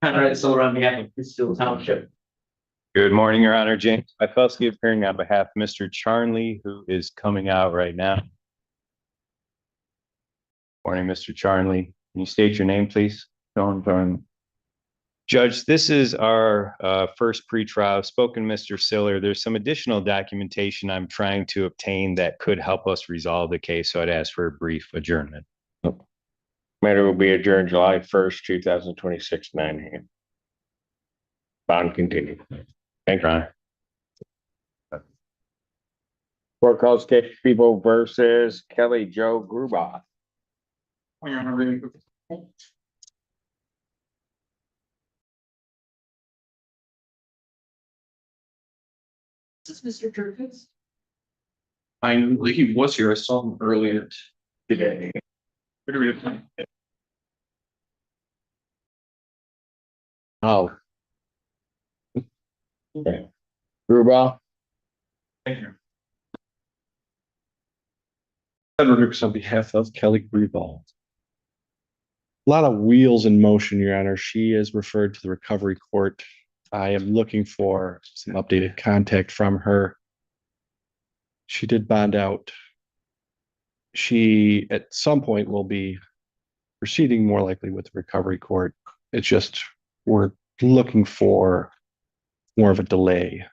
Conrad Solar on behalf of Crystal Township. Good morning, Your Honor. James Michalski appearing on behalf of Mr. Charnley, who is coming out right now. Morning, Mr. Charnley. Can you state your name, please? Judge, this is our first pretrial. I've spoken to Mr. Siller. There's some additional documentation I'm trying to obtain that could help us resolve the case, so I'd ask for a brief adjournment. Matter will be adjourned July 1st, 2026, 9 a.m. Bond continued. Thank you, Your Honor. Court calls case People versus Kelly Joe Grubaugh. Your Honor, really quick. This is Mr. Turkins. I knew he was here. I saw him earlier today. Oh. Okay. Grubaugh. Thank you. Edward on behalf of Kelly Grubaugh. A lot of wheels in motion, Your Honor. She is referred to the recovery court. I am looking for some updated contact from her. She did bond out. She, at some point, will be proceeding more likely with the recovery court. It's just, we're looking for more of a delay.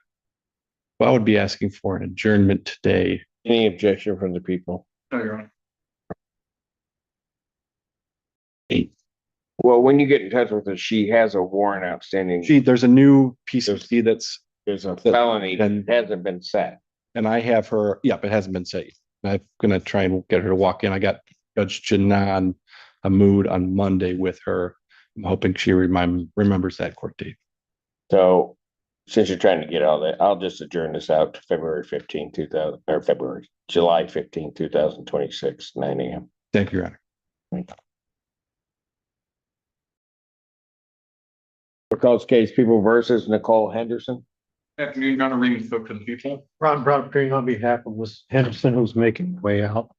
But I would be asking for an adjournment today. Any objection from the people? No, Your Honor. Well, when you get in touch with her, she has a warrant outstanding. There's a new PCC there's a felony that hasn't been set. And I have her, yep, it hasn't been set. I'm gonna try and get her to walk in. I got Judge Janan Hamoud on Monday with her. I'm hoping she remembers that court date. So since you're trying to get all that, I'll just adjourn this out to February 15, 2000, or July 15, 2026, 9 a.m. Thank you, Your Honor. Calls case People versus Nicole Henderson. Afternoon, Your Honor, reading spoke to the people. Ron Brown appearing on behalf of Ms. Henderson, who's making her way out.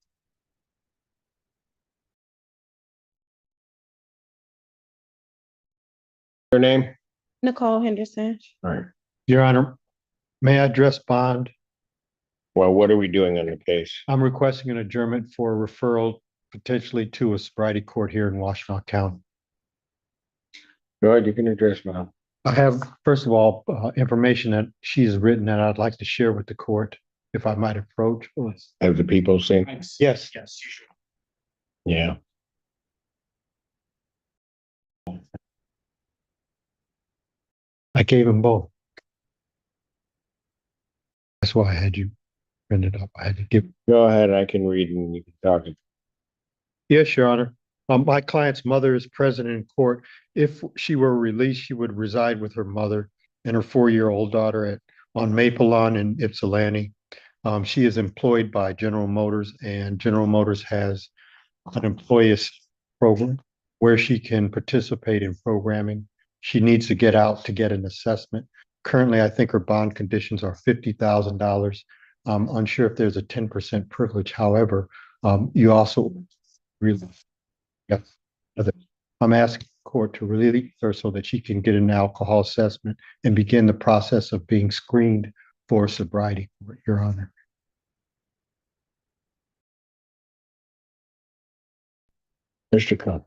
Her name? Nicole Henderson. All right. Your Honor, may I address bond? Well, what are we doing on the case? I'm requesting an adjournment for referral potentially to a sobriety court here in Washtenaw County. Go ahead, you can address mine. I have, first of all, information that she's written that I'd like to share with the court, if I might approach. Have the people seen? Yes. Yes, you should. Yeah. I gave them both. That's why I had you print it up. I had to give. Go ahead, I can read and you can talk. Yes, Your Honor. My client's mother is present in court. If she were released, she would reside with her mother and her 4-year-old daughter on Maple Lawn in Ypsilanti. She is employed by General Motors, and General Motors has an employee program where she can participate in programming. She needs to get out to get an assessment. Currently, I think her bond conditions are $50,000. I'm unsure if there's a 10% privilege. However, you also really. Yes. I'm asking the court to release her so that she can get an alcohol assessment and begin the process of being screened for sobriety, Your Honor. Mr. Cook.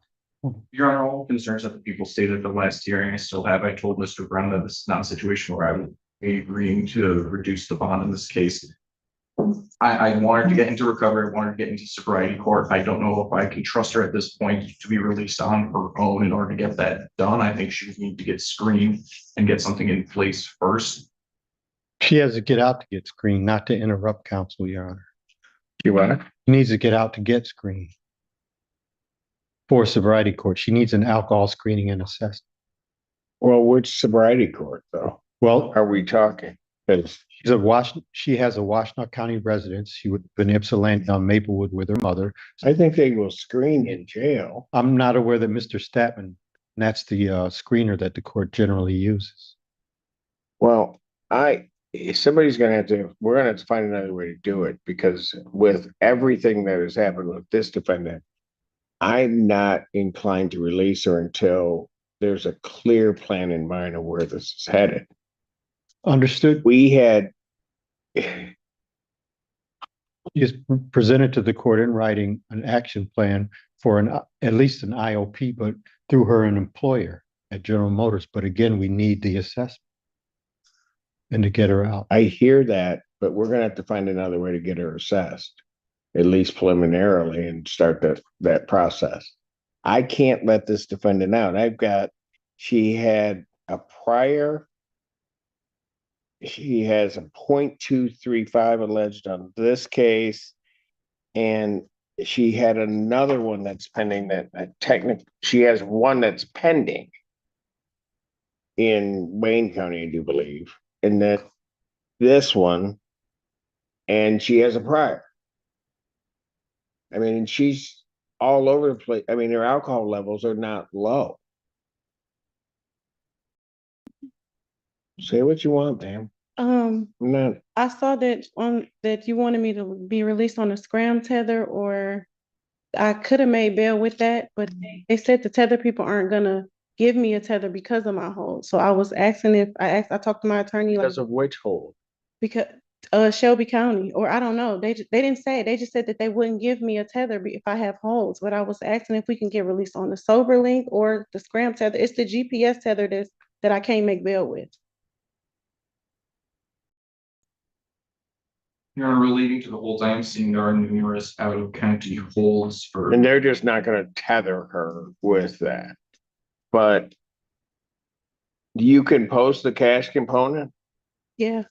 Your Honor, all concerns that the people stated at the last hearing, I still have. I told Mr. Brown that this is not a situation where I would be agreeing to reduce the bond in this case. I wanted to get into recovery. I wanted to get into sobriety court. I don't know if I can trust her at this point to be released on her own in order to get that done. I think she would need to get screened and get something in place first. She has to get out to get screened, not to interrupt counsel, Your Honor. You what? She needs to get out to get screened for sobriety court. She needs an alcohol screening and assessment. Well, which sobriety court though? Well, are we talking? She has a Washtenaw County residence. She would have been Ypsilanti on Maplewood with her mother. I think they will screen in jail. I'm not aware that Mr. Statman, that's the screener that the court generally uses. Well, we're gonna have to find another way to do it, because with everything that has happened with this defendant, I'm not inclined to release her until there's a clear plan in mind of where this is headed. Understood. We had, He has presented to the court in writing an action plan for at least an IOP, but through her an employer at General Motors. But again, we need the assessment and to get her out. I hear that, but we're gonna have to find another way to get her assessed, at least preliminarily, and start that process. I can't let this defendant out. She had a prior. She has a 0.235 alleged on this case. And she had another one that's pending she has one that's pending in Wayne County, I do believe. And then this one, and she has a prior. I mean, and she's all over the place. I mean, her alcohol levels are not low. Say what you want, ma'am. I saw that you wanted me to be released on a scram tether, or I could have made bail with that, but they said the tether people aren't gonna give me a tether because of my hold. So I was asking I talked to my attorney, like, Because of which hold? because Shelby County, or I don't know. They didn't say. They just said that they wouldn't give me a tether if I have holds. But I was asking if we can get released on the sober link or the scram tether. It's the GPS tether that I can't make bail with. You're relating to the holds I am seeing, there are numerous out of county holds for. And they're just not gonna tether her with that. But you can post the cash component? Yeah.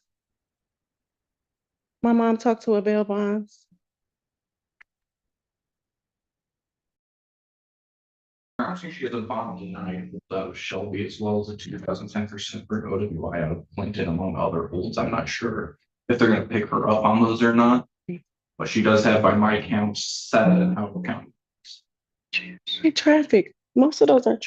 My mom talked to a bail bonds. Actually, she has a bond denied with Shelby, as well as a 2010% for OWI out of Clinton, among other holds. I'm not sure if they're gonna pick her up on those or not. But she does have, by my count, 7 out of county. Hey, traffic. Most of those are.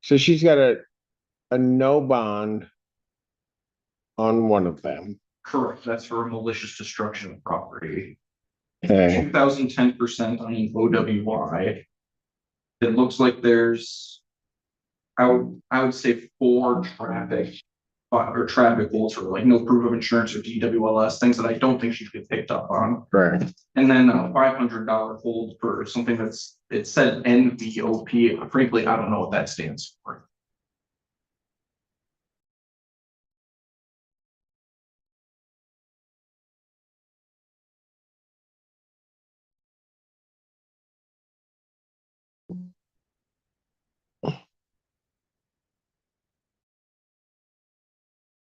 So she's got a no bond on one of them. Correct, that's for malicious destruction of property. Okay. 2010% on an OWI. It looks like there's, I would say 4 traffic holds for like no proof of insurance or DWLS, things that I don't think she could picked up on. Right. And then a $500 hold for something it said NVOP. Frankly, I don't know what that stands for.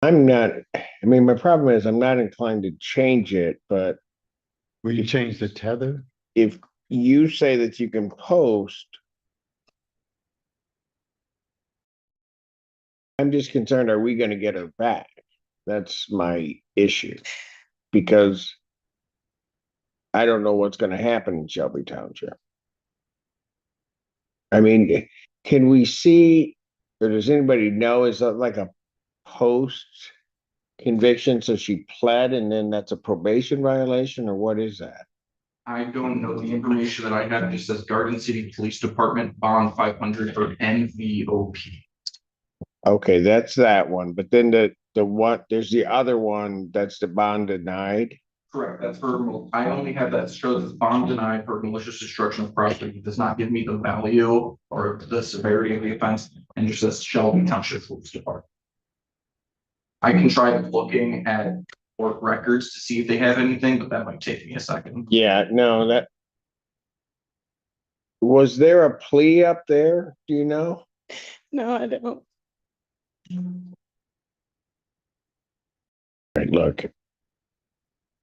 My problem is I'm not inclined to change it, but. Will you change the tether? If you say that you can post. I'm just concerned, are we gonna get her back? That's my issue. Because I don't know what's gonna happen in Shelby Township. I mean, can we see, or does anybody know, is that like a post conviction? So she pled and then that's a probation violation, or what is that? I don't know. The information that I have just says Garden City Police Department bond 500 for NVOP. Okay, that's that one. But then there's the other one that's the bond denied. Correct, that's for, I only have that shows as bond denied for malicious destruction of property. It does not give me the value or the severity of the offense, and just says Shelby Township Police Department. I can try looking at court records to see if they have anything, but that might take me a second. Yeah, no, that. Was there a plea up there? Do you know? No, I don't. Right, look.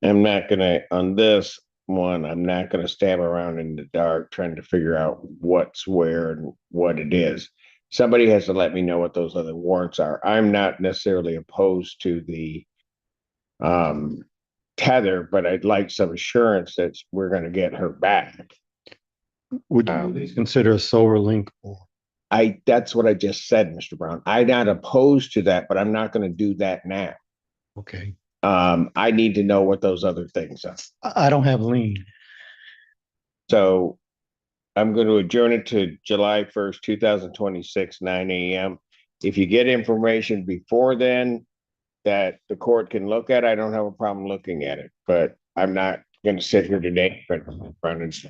I'm not gonna, on this one, I'm not gonna stab around in the dark trying to figure out what's where and what it is. Somebody has to let me know what those other warrants are. I'm not necessarily opposed to the tether, but I'd like some assurance that we're gonna get her back. Would you at least consider a sober link or That's what I just said, Mr. Brown. I'm not opposed to that, but I'm not gonna do that now. Okay, I need to know what those other things are. I don't have lien. So I'm going to adjourn it to July 1st, 2026, 9 a.m. If you get information before then that the court can look at, I don't have a problem looking at it, but I'm not going to sit here today. But Brandon's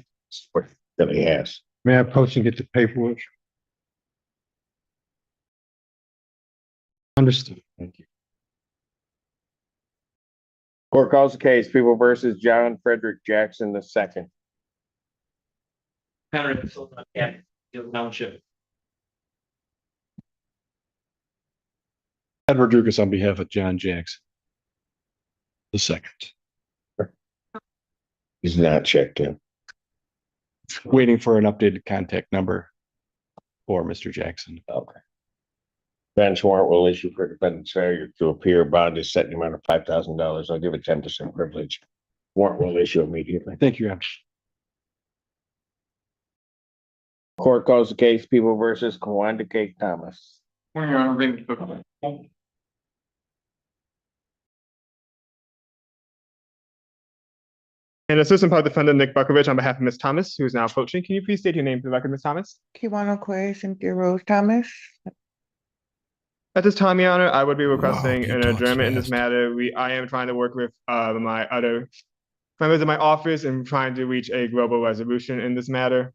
what he has. May I approach and get the paperwork? Understood. Thank you. Court calls the case, People versus John Frederick Jackson II. Township. Ed Rodriguez on behalf of John Jackson. The second. He's not checked in. Waiting for an updated contact number for Mr. Jackson. Okay. Bench warrant will issue for defendant's failure to appear. Bond is set in the amount of $5,000. I'll give it 10% privilege. Warrant will issue immediately. Thank you, Your Honor. Court calls the case People versus Kawanda K. Thomas. Your Honor, Raymond Cook. And Assistant Public Defender Nick Buckovich on behalf of Ms. Thomas, who is now approaching. Can you please state your name for the record, Ms. Thomas? Kiwana Quay, Cynthia Rose Thomas. At this time, Your Honor, I would be requesting he an talks adjournment in this fast. matter. I am trying to work with my other members of my office and trying to reach a global resolution in this matter.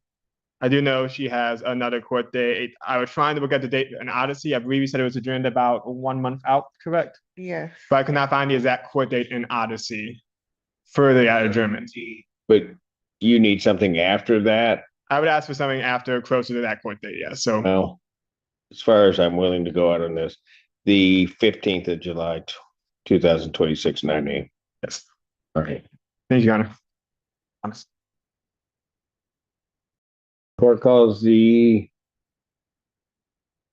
I do know she has another court date. I was trying to look at the date in Odyssey. I believe you said it was adjourned about 1 month out, correct? Yes. But I could not find the exact court date in Odyssey for the adjournment. But you need something after that? I would ask for something after closer to that court date, yes. So Well, as far as I'm willing to go out on this, the 15th of July, 2026, 9 a.m. yes. All right. Thank you, Your Honor. Thomas. Court calls the.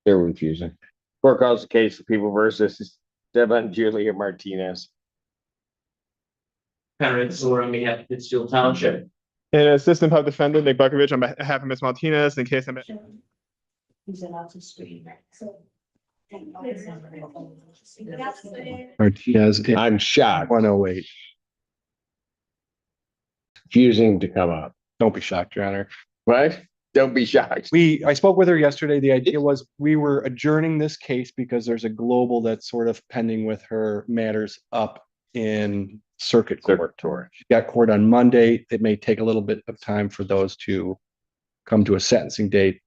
They're refusing. Court calls the case of People versus Devon Julia Martinez. Conrad Sora on behalf of Pittsfield Township. And Assistant Public Defender Nick Buckovich on behalf of Ms. Martinez in case I'm. He's allowed to screen, so. Martinez. I'm shocked. 108. Refusing to come up. Don't be shocked, Your Honor. What? Don't be shocked. I spoke with her yesterday. The idea was we were adjourning this case because there's a global that's sort of pending with her matters up in circuit court. She got court on Monday. It may take a little bit of time for those to come to a sentencing date.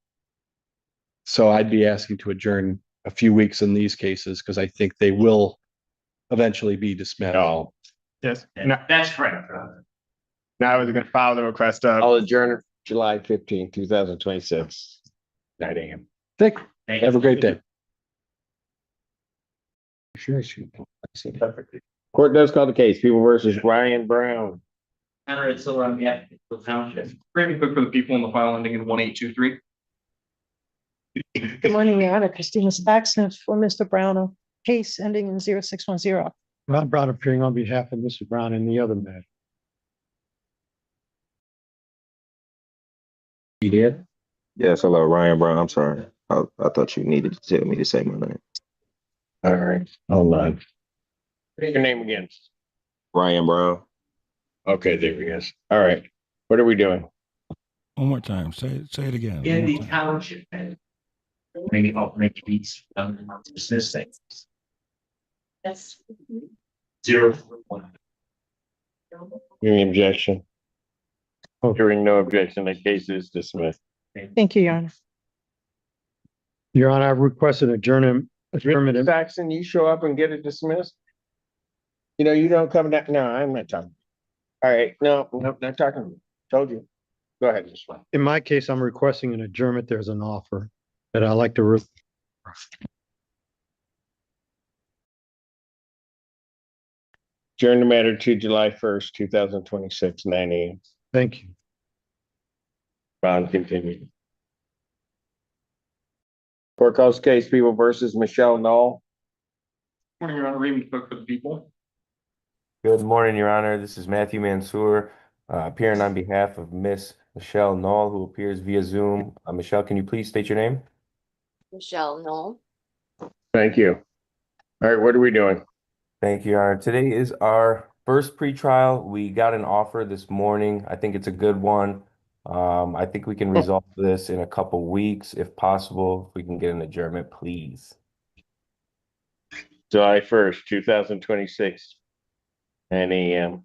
So I'd be asking to adjourn a few weeks in these cases because I think they will eventually be dismissed. No. Yes. No, That's correct. now I was going to file the request. I'll adjourn July 15, 2026, 9 a.m. Thank you. Have a great day. Sure. Court does call the case. People versus Ryan Brown. Conrad Sora on behalf of Pittsfield Township. Raymond Cook for the people in the file ending in 1823. Good morning, Your Honor. Christina Spaxton for Mr. Brown, a case ending in 0610. Ron Brown appearing on behalf of Mr. Brown in the other matter. You did? Yes, hello, Ryan Brown. I'm sorry. I thought you needed to tell me to say my name. All right. Hold on. What's your name again? Ryan Brown. Okay, there he is. All right. What are we doing? One more time. Say it again. In One the more time. township. Maybe I'll make these dismiss things. That's. 041. Any objection? Oh. Hearing no objection, the case is dismissed. Thank you, Your Honor. Your Honor, I requested adjournment. Saxon, you show up and get it dismissed? You know, you don't come down. No, I'm not talking. All right. No, not talking to me. Told you. Go ahead, Mr. Swan. In my case, I'm requesting an adjournment. There's an offer that I like to. Adjourn the matter to July 1st, 2026, 9 a.m. Thank you. Bond continued. Court calls case People versus Michelle Knoll. Morning, Your Honor. Raymond Cook for the people. Good morning, Your Honor. This is Matthew Mansour, appearing on behalf of Miss Michelle Knoll, who appears via Zoom. Michelle, can you please state your name? Michelle, no. Thank you. All right, what are we doing? Thank you, Your Honor. Today is our first pretrial. We got an offer this morning. I think it's a good one. I think we can resolve this in a couple weeks if possible. If we can get an adjournment, please. July 1st, 2026, 9 a.m.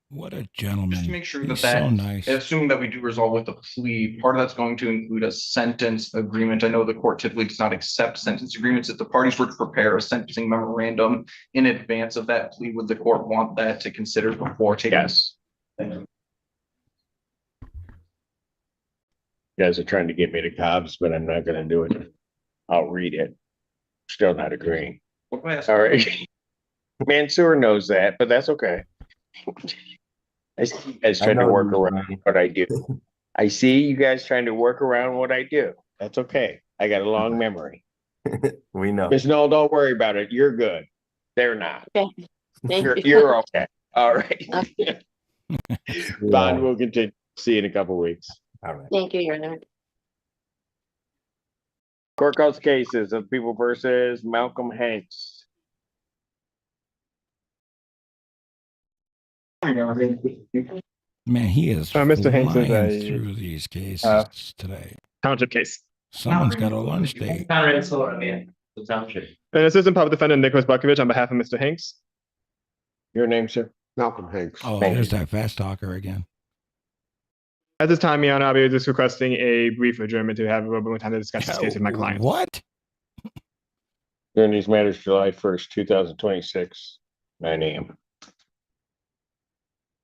What a gentleman. Just to make sure He's that so nice. assuming that we do resolve with a plea, part of that's going to include a sentence agreement. I know the court typically does not accept sentence agreements. If the parties were to prepare a sentencing memorandum in advance of that plea, would the court want that to consider before taking? Yes. You guys are trying to get me to Cobb's, but I'm not gonna do it. I'll read it. Still not agreeing. What do I ask? All right. Mansour knows that, but that's okay. I see you guys trying to work around what I do. I see you guys trying to work around what I do. That's okay. I got a long memory. We know. Miss Noel, don't worry about it. You're good. They're not. Okay. Thank you. You're okay. All right. Okay. Bond will continue. See you in a couple weeks. All right. Thank you, Your Honor. Court calls cases of People versus Malcolm Hanks. Man, he is Mr. Hanks is flying a, through these cases today. Township case. Someone's got a lunch date. An assistant public defendant, Nicholas Bukovich, on behalf of Mr. Hanks. Your name, sir? Malcolm Hanks. Oh, Thank there's you. that fast talker again. At this time, Your Honor, I'll be just requesting a brief adjournment to have a little bit more time to discuss this case with my client. What? During these matters, July 1st, 2026, 9 a.m.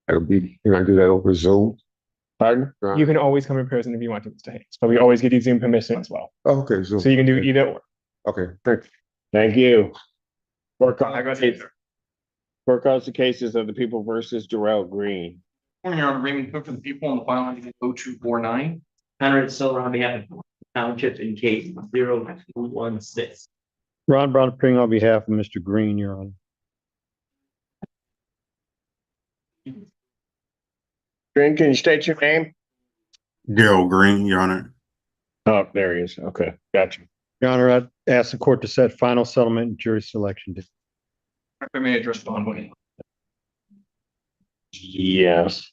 You're gonna do that over Zoom? Pardon? You can always come in person if you want to, Mr. Hanks, but we always give you Zoom permission as well. Oh, okay, Zoom. So you can do either or. Okay, thank you. Thank you. Court calls I go ahead, sir. the cases of the People versus Darrell Green. Morning, Your Honor. Raymond Cook for the people on the file number 0249. Conrad Silver on behalf of Township in case 0216. Ron Brown appearing on behalf of Mr. Green, Your Honor. Green, can you state your name? Daryl Green, Your Honor. Oh, there he is. Okay, gotcha. Your Honor, I'd ask the court to set final settlement and jury selection date. If I may address bond winning. Yes.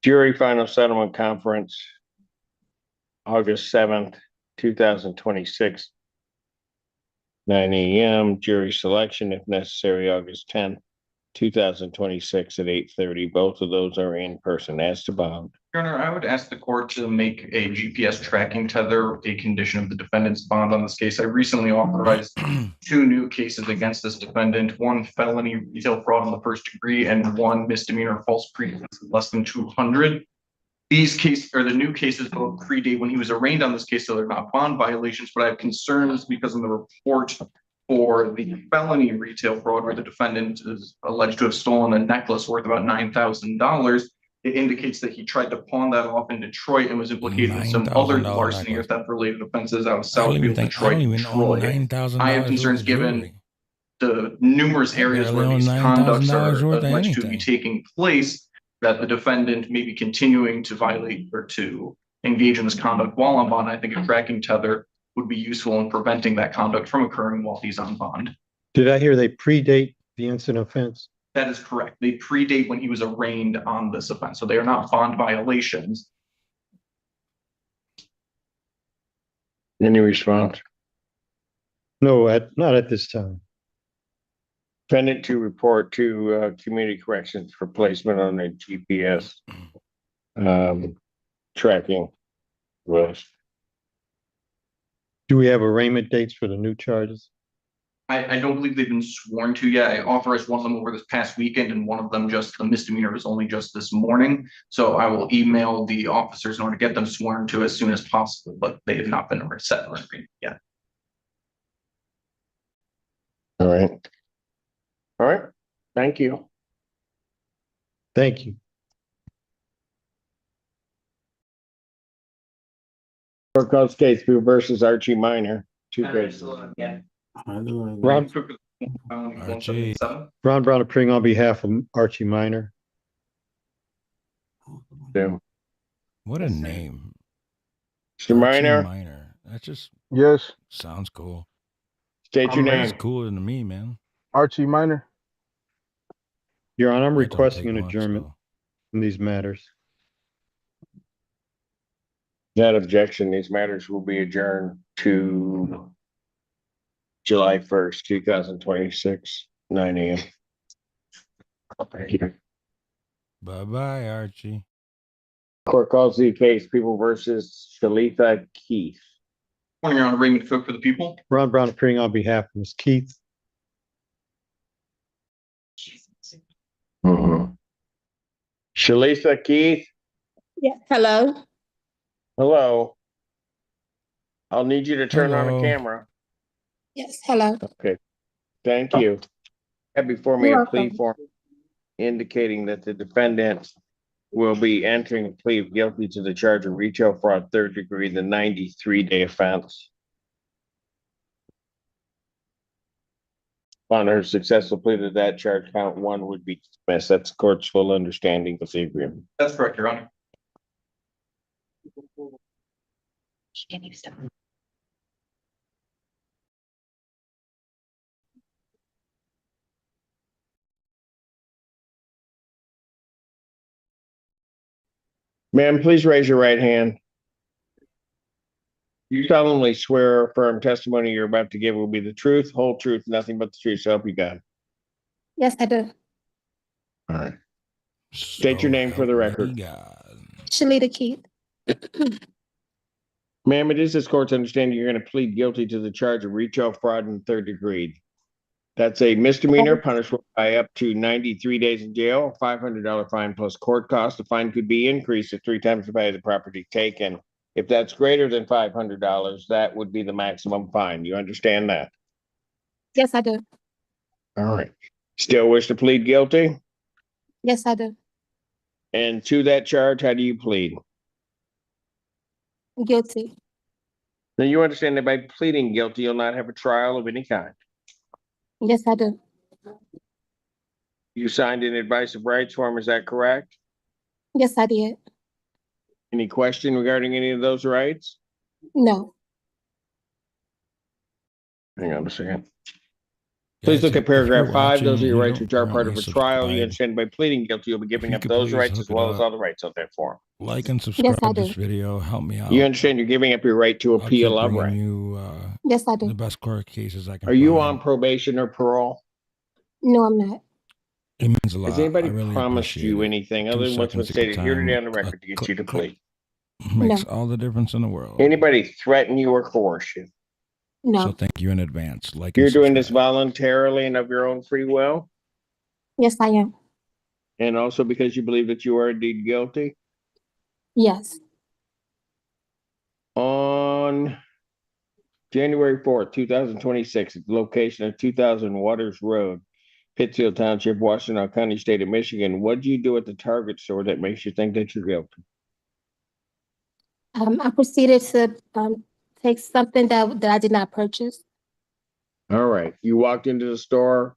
Jury final settlement conference, August 7th, 2026, 9 a.m. Jury selection, if necessary, August 10th, 2026 at 8:30. Both of those are in person. As to bond. Your Honor, I would ask the court to make a GPS tracking tether a condition of the defendant's bond on this case. I recently authorized 2 new cases against this defendant, 1 felony retail fraud in the first degree and 1 misdemeanor false pretense less than 200. These cases, or the new cases, both predate when he was arraigned on this case, so they're not bond violations, but I have concerns because in the report for the felony retail fraud where the defendant is alleged to have stolen a necklace worth about $9,000, it indicates that he tried to pawn that off in Detroit and was implicated in some other $9,000 larceny or necklace. theft related offenses out of I don't even Southfield, think I Detroit, don't even own Detroit. $9,000. I have concerns given the numerous areas where barely these own conducts $9,000 are worth of alleged to be anything. taking place, that the defendant may be continuing to violate or to engage in this conduct while on bond. I think a tracking tether would be useful in preventing that conduct from occurring while he's on bond. Did I hear they predate the incident offense? That is correct. They predate when he was arraigned on this offense, so they are not bond violations. Any response? No, not at this time. Defendant to report to community corrections for placement on the GPS tracking list. Do we have arraignment dates for the new charges? I don't believe they've been sworn to yet. I authorized one of them over this past weekend and one of them just, the misdemeanor was only just this morning. So I will email the officers in order to get them sworn to as soon as possible, but they have not been set or agreed yet. All right. All right. Thank you. Thank you. Court calls case People versus Archie Minor. 2 cases. Ron Brown appearing on behalf of Archie Minor. Yeah. What a name. Mr. Minor. Minor. That's just Yes. Sounds cool. State your That's name. cooler than me, man. Archie Minor. Your Honor, I'm That don't requesting take an much, adjournment though. in these matters. That objection, these matters will be adjourned to July 1st, 2026, 9 a.m. Thank you. Bye-bye, Archie. Court calls the case People versus Shalitha Keith. Morning, Your Honor, Raymond Cook for the people. Ron Brown appearing on behalf of Ms. Keith. Shalitha Keith, Yeah, hello. hello. I'll need you to turn on a Hello. camera. Yes, hello. Okay, thank you. Have before me You're a plea welcome. form indicating that the defendant will be entering a plea of guilty to the charge of retail fraud, third degree, the 93-day offense. On her successful plea to that charge, count one would be dismissed. That's the court's full understanding of the agreement. That's correct, Your Honor. Ma'am, please raise your right hand. You solemnly swear or affirm testimony you're about to give will be the truth, whole truth, nothing but the truth, so help you God. Yes, I do. All right. State your name for the record. Shalita Keith. Ma'am, it is this court's understanding you're going to plead guilty to the charge of retail fraud in the third degree. That's a misdemeanor punishable by up to 93 days in jail, $500 fine plus court costs. The fine could be increased to 3 times the value of the property taken. If that's greater than $500, that would be the maximum fine. You understand that? Yes, I do. All right. Still wish to plead guilty? Yes, I do. And to that charge, how do you plead? Guilty. Now you understand that by pleading guilty, you'll not have a trial of any kind. Yes, I do. You signed an advice of rights form, is that correct? Yes, I did. Any question regarding any of those rights? No. Hang on a second. Please look at paragraph 5. Those are your rights which are part of a trial. You understand by pleading guilty, you'll be giving up those rights as well as all the rights on that form. Like and subscribe I to this do. video. Help me out. You understand you're giving up your right to I'll keep appeal of bringing right. you Yes, I do. the best court cases I can Are you find. on probation or parole? No, I'm not. It means a lot. Has anybody I really promised appreciate you it. anything 2 other than what's been seconds at a stated here time, today on the a record to get you to click plea? makes all the difference in the world. Anybody threaten you or coerce you? No. So thank you in advance. Like You're and doing this subscribe. voluntarily and of your own free will? Yes, I am. And also because you believe that you are indeed guilty? Yes. On January 4th, 2026, at the location of 2000 Waters Road, Pittsfield Township, Washington County, State of Michigan, what do you do at the Target store that makes you think that you're guilty? I proceeded to take something that I did not purchase. All right. You walked into the store,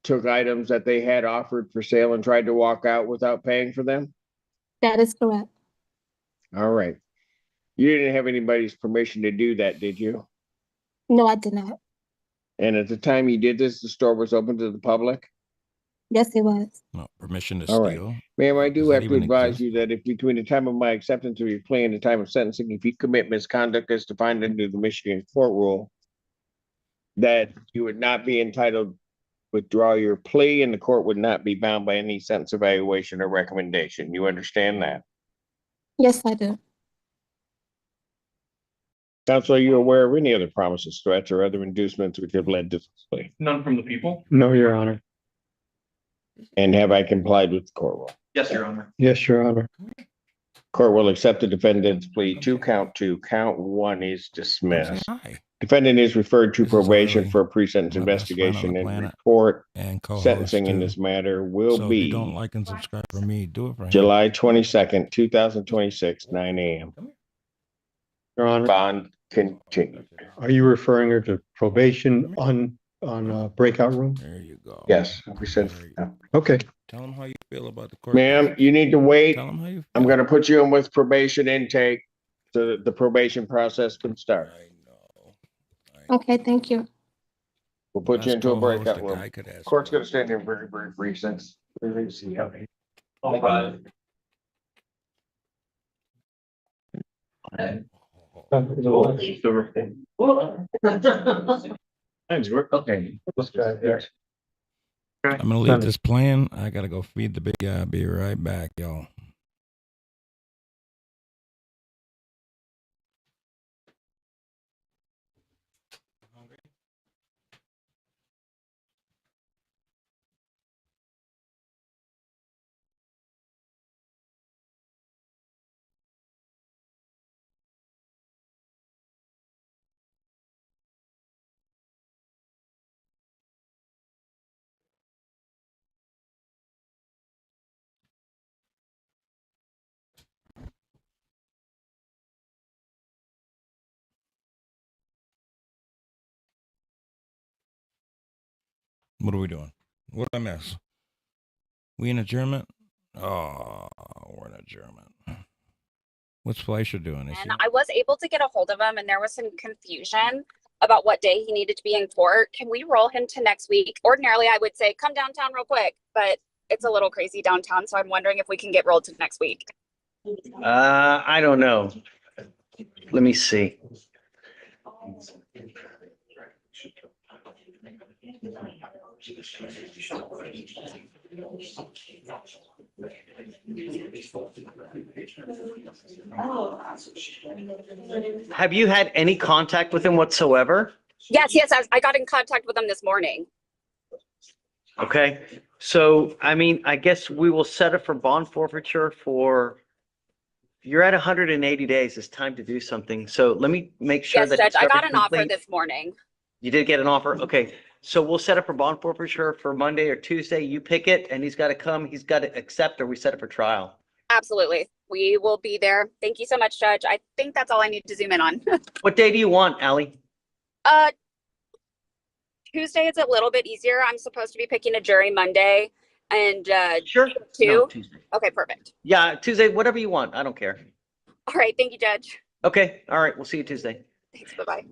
took items that they had offered for sale and tried to walk out without paying for them? That is correct. All right. You didn't have anybody's permission to do that, did you? No, I did not. And at the time you did this, the store was open to the public? Yes, it was. No, permission to All right. steal. Ma'am, I Does do that have to even advise exist? you that if between the time of my acceptance of your plea and the time of sentencing, if you commit misconduct as defined under the Michigan court rule, that you would not be entitled to withdraw your plea and the court would not be bound by any sentence evaluation or recommendation. You understand that? Yes, I do. Counsel, are you aware of any other promises, threats, or other inducements which have led to this plea? None from the people? No, Your Honor. And have I complied with the court rule? Yes, Your Honor. Yes, Your Honor. Court will accept the defendant's plea to count 2. Count 1 is dismissed. Hi. Defendant is referred to This is probation Harley, for a pre-sentence my best friend on investigation the and planet, report and co-host sentencing in too. this matter will So if you don't be like and subscribe for me, do it for him. July 22nd, 2026, 9 a.m. Your Honor, Bond continued. are you referring her to probation on breakout room? There you go. Yes, we said. Okay. Tell him how you feel about the court. Ma'am, you need to wait. Tell him how you feel. I'm going to put you in with probation intake so that the probation process can start. I Okay, thank you. We'll put you Best into a co-host breakout a room. guy could ask Court's for. gonna stand there very, very brief since. Okay. I'm gonna leave this playing. I gotta go feed the big guy. Be right back, y'all. What are we doing? What did I miss? We in adjournment? Oh, we're in adjournment. What's Fleischer doing? Is he... And I was able to get a hold of him, and there was some confusion about what day he needed to be in court. Can we roll him to next week? Ordinarily, I would say come downtown real quick, but it's a little crazy downtown, so I'm wondering if we can get rolled to next week. I don't know. Let me see. Have you had any contact with him whatsoever? Yes, I got in contact with him this morning. Okay, so I mean, I guess we will set it for bond forfeiture for, you're at 180 days. It's time to do something. So let me make sure Yes, that. Judge, I got an offer complete. this morning. You did get an offer? Okay, so we'll set up for bond forfeiture for Monday or Tuesday. You pick it and he's got to come, he's got to accept, or we set it for trial. Absolutely. We will be there. Thank you so much, Judge. I think that's all I need to zoom in on. What day do you want, Allie? Tuesday is a little bit easier. I'm supposed to be picking a jury Monday and Sure. two. No, Tuesday. Okay, perfect. Yeah, Tuesday, whatever you want. I don't care. All right. Thank you, Judge. Okay, all right, we'll see you Tuesday. Thanks. Bye-bye.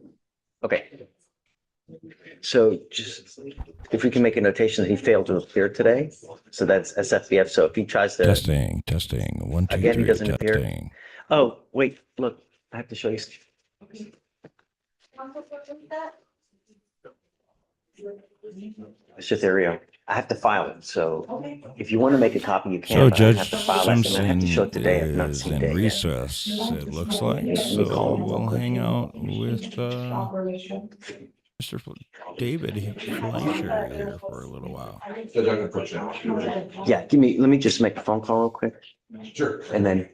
Okay. So just, if we can make a notation that he failed to appear today, so that's SFBF. So if he tries to. Testing. 1, 2, Again, 3, he doesn't appear. testing. Oh, wait, look, I have to show you. Mr. Therio, I have to file it, so if you want to make a copy, you can. So but I have Judge to file it, and I have Simpson to show it today. I've not is seen it in yet. recess, it looks like. So we'll hang out with Mr. David Fleischer here for a little while. Yeah, let me just make a phone call real quick. Sure. And then.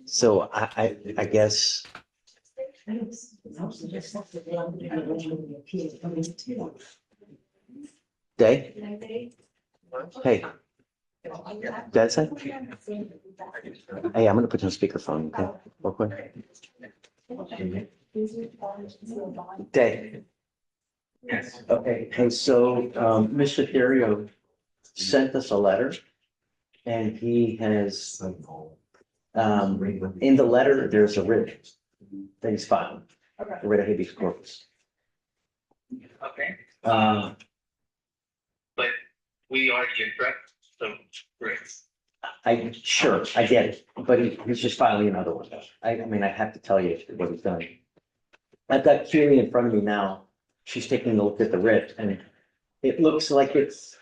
So I guess. Day? Hey. That's it? Hey, I'm gonna put you on speakerphone, okay, real quick. Day. Yes. Okay, hey, so, Mr. Therio sent us a letter. And he has, in the letter, there's a writ that he's filed, a writ of habeas corpus. Okay. Um, But we already addressed some risks. Sure, I get it, but he's just filing another one. I mean, I have to tell you what he's done. I've got Keely in front of me now. She's taking a look at the writ and it looks like it's.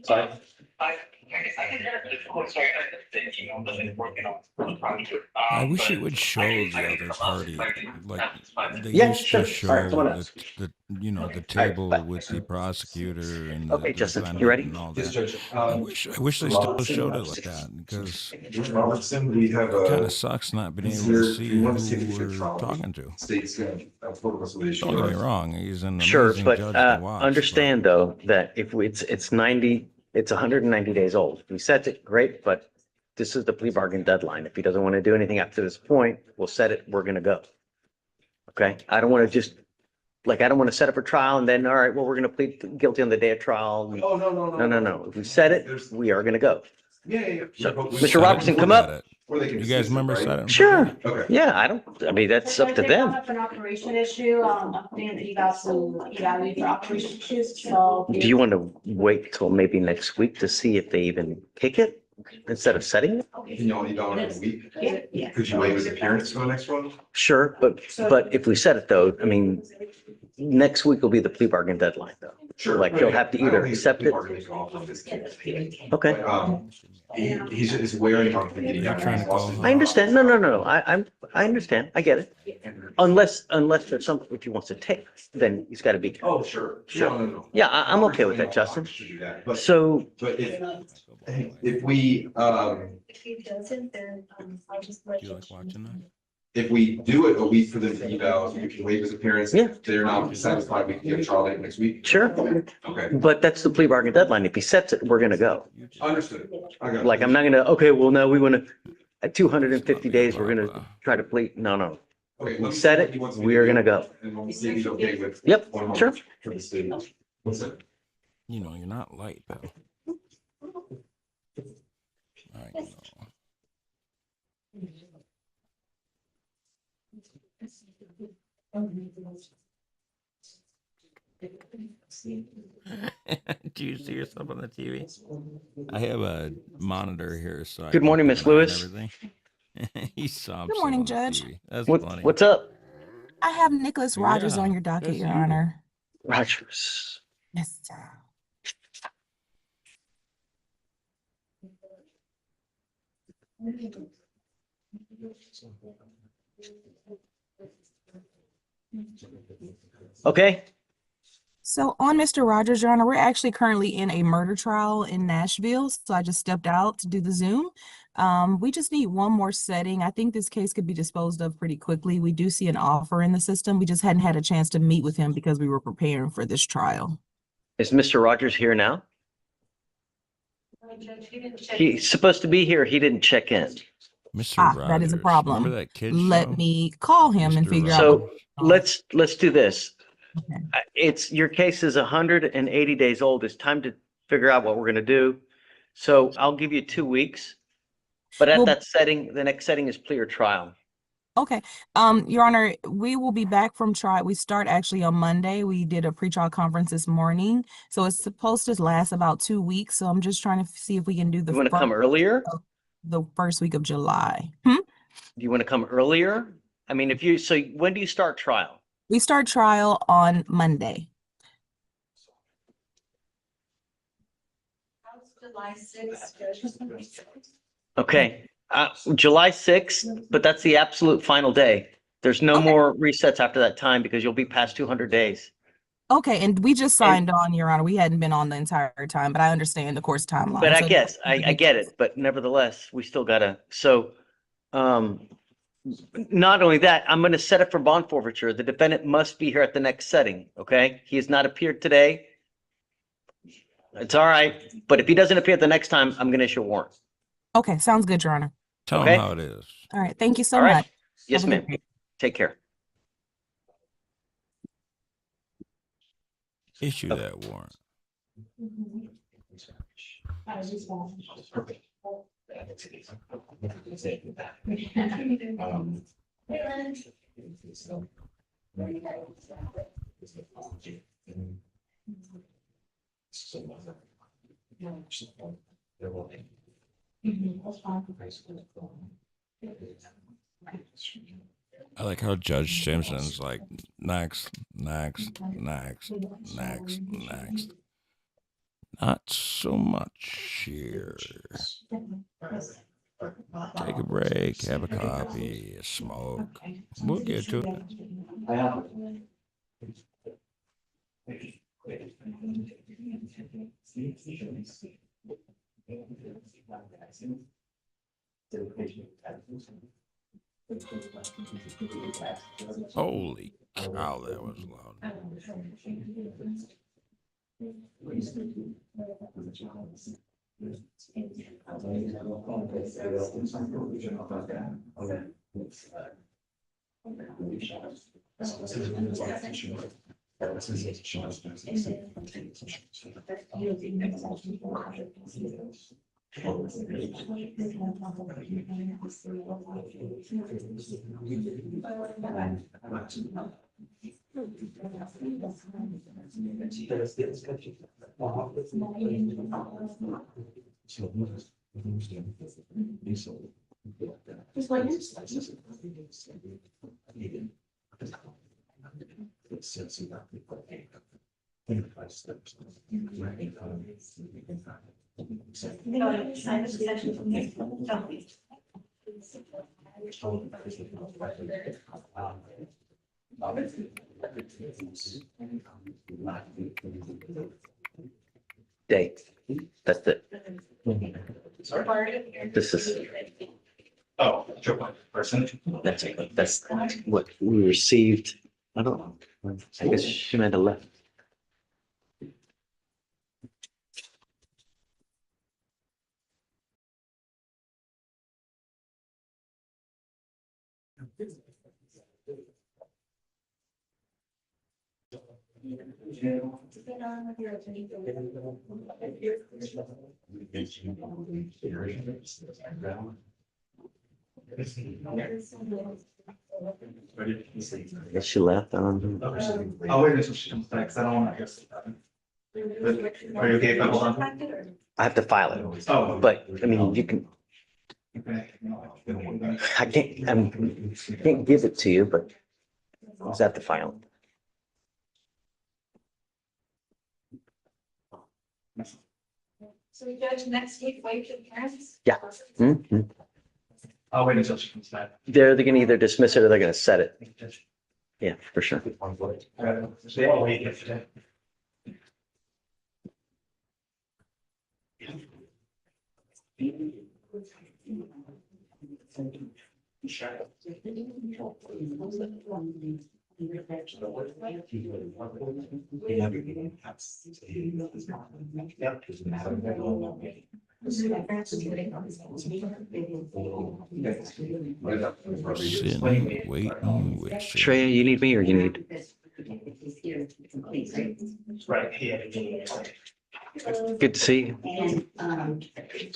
Sorry. I wish it would show the other party, like they Yeah, used sure. to show All right, come on up. the table with the prosecutor and Okay, the Justin, defendant you ready? and all Yes, that. Judge. I wish they still showed it like that because Robertson, we have it kind of sucks not being able to see who we're talking to. States Don't get me wrong, he's an Sure, amazing but judge to watch. understand though, that if it's 90, it's 190 days old. If we set it, great, but this is the plea bargain deadline. If he doesn't want to do anything after this point, we'll set it, we're gonna go. Okay, I don't want to just, like, I don't want to set up a trial and then, all right, well, we're gonna plead guilty on the day of trial. Oh, no. No. If we set it, we are gonna go. Yeah. So, But we- Mr. Robertson, come up. Or they can You dismiss guys it, remember right? setting? Sure. Okay. Yeah, I mean, that's up to They brought them. up an operation issue, a thing that you guys will evaluate for operation issues, so. Do you want to wait till maybe next week to see if they even pick it instead of setting it? Can y'all evaluate in a week? Yeah. Could you waive his appearance for the next one? Sure, but if we set it though, I mean, next week will be the plea bargain deadline though. Sure. Like he'll have to either accept it. Okay. Okay. He's just wearing on. You're trying to call I understand. No. I understand. I get it. Unless there's something which he wants to take, then he's got to be. Oh, sure. Sure. No. Yeah, I'm okay with that, Justin. To do that, But So, if we, If he doesn't, then, I'll just Do you like watching that? if we do it a week for them to eval, you can waive his appearance. Yeah. If they're not satisfied, we can get a trial date next week. sure, Okay, but that's the plea bargain deadline. If he sets it, we're gonna go. understood. I got it. Like, I'm not gonna, okay, well, no, we wanna, at 250 days, we're gonna try to plead. No. Okay, We let me set see it, what he wants me we to are do, gonna go. And we'll see if he's okay with. Yep, one more sure. For the state. What's that? You know, you're not light, pal. I know. Do you see yourself on the TV? I have a monitor here, so I Good can morning, keep Miss an eye on Lewis. everything. He saw Good morning, Judge. That's funny. What's up? I have Nicholas Rogers Yeah, on your docket, that's Your you. Honor. Rogers. Yes, sir. Okay, So on Mr. Rogers, Your Honor, we're actually currently in a murder trial in Nashville. So I just stepped out to do the Zoom. We just need one more setting. I think this case could be disposed of pretty quickly. We do see an offer in the system. We just hadn't had a chance to meet with him because we were preparing for this trial. is Mr. Rogers here now? He's supposed to be here. He didn't check in. Mr. That is a Rogers. problem. Remember that kid show? Let me call him and Mr. figure out. So let's do this. Okay. It's, your case is 180 days old. It's time to figure out what we're gonna do. So I'll give you 2 weeks. But at Well- that setting, the next setting is plea or trial. Okay, Your Honor, we will be back from trial. We start actually on Monday. We did a pretrial conference this morning. So it's supposed to last about 2 weeks. So I'm just trying to see if we can do the You wanna come earlier? the first week of July. Do you wanna come earlier? I mean, so when do you start trial? We start trial on Monday. July 6th. Okay, July 6th, but that's the absolute final day. There's no more resets after that time because you'll be past 200 days. Okay, and we just signed on, Your Honor. We hadn't been on the entire time, but I understand the course timeline. But I So- guess, I get it, but nevertheless, we still gotta, so, not only that, I'm gonna set it for bond forfeiture. The defendant must be here at the next setting, okay? He has not appeared today. It's all right, but if he doesn't appear the next time, I'm gonna issue a warrant. Okay, sounds good, Your Honor. Tell Okay. him how it is. All right, thank you so All right. much. Yes, Have a good ma'am. day. Take care. Issue that warrant. I like how Judge Simpson's like, next. Not so much here. Take a break, have a coffee, a smoke. We'll get to it. Holy cow, that was loud. Date. That's it. This is, Oh, person. that's what we received. I don't know. I guess she might have left. I guess she left. I don't know. I'll wait until she comes back, 'cause I don't want to guess. Are you okay if I hold on? I have to file it. Oh. But I mean, you can, I can't give it to you, but I just have to file it. So Judge, next week, wait for parents? Yeah. Mhm. I'll wait until she comes back. They're gonna either dismiss it or they're gonna set it. Yeah, for sure. I'll wait yesterday. Sitting, waiting, wishing. Shreya, you need me or you need? Good to see you.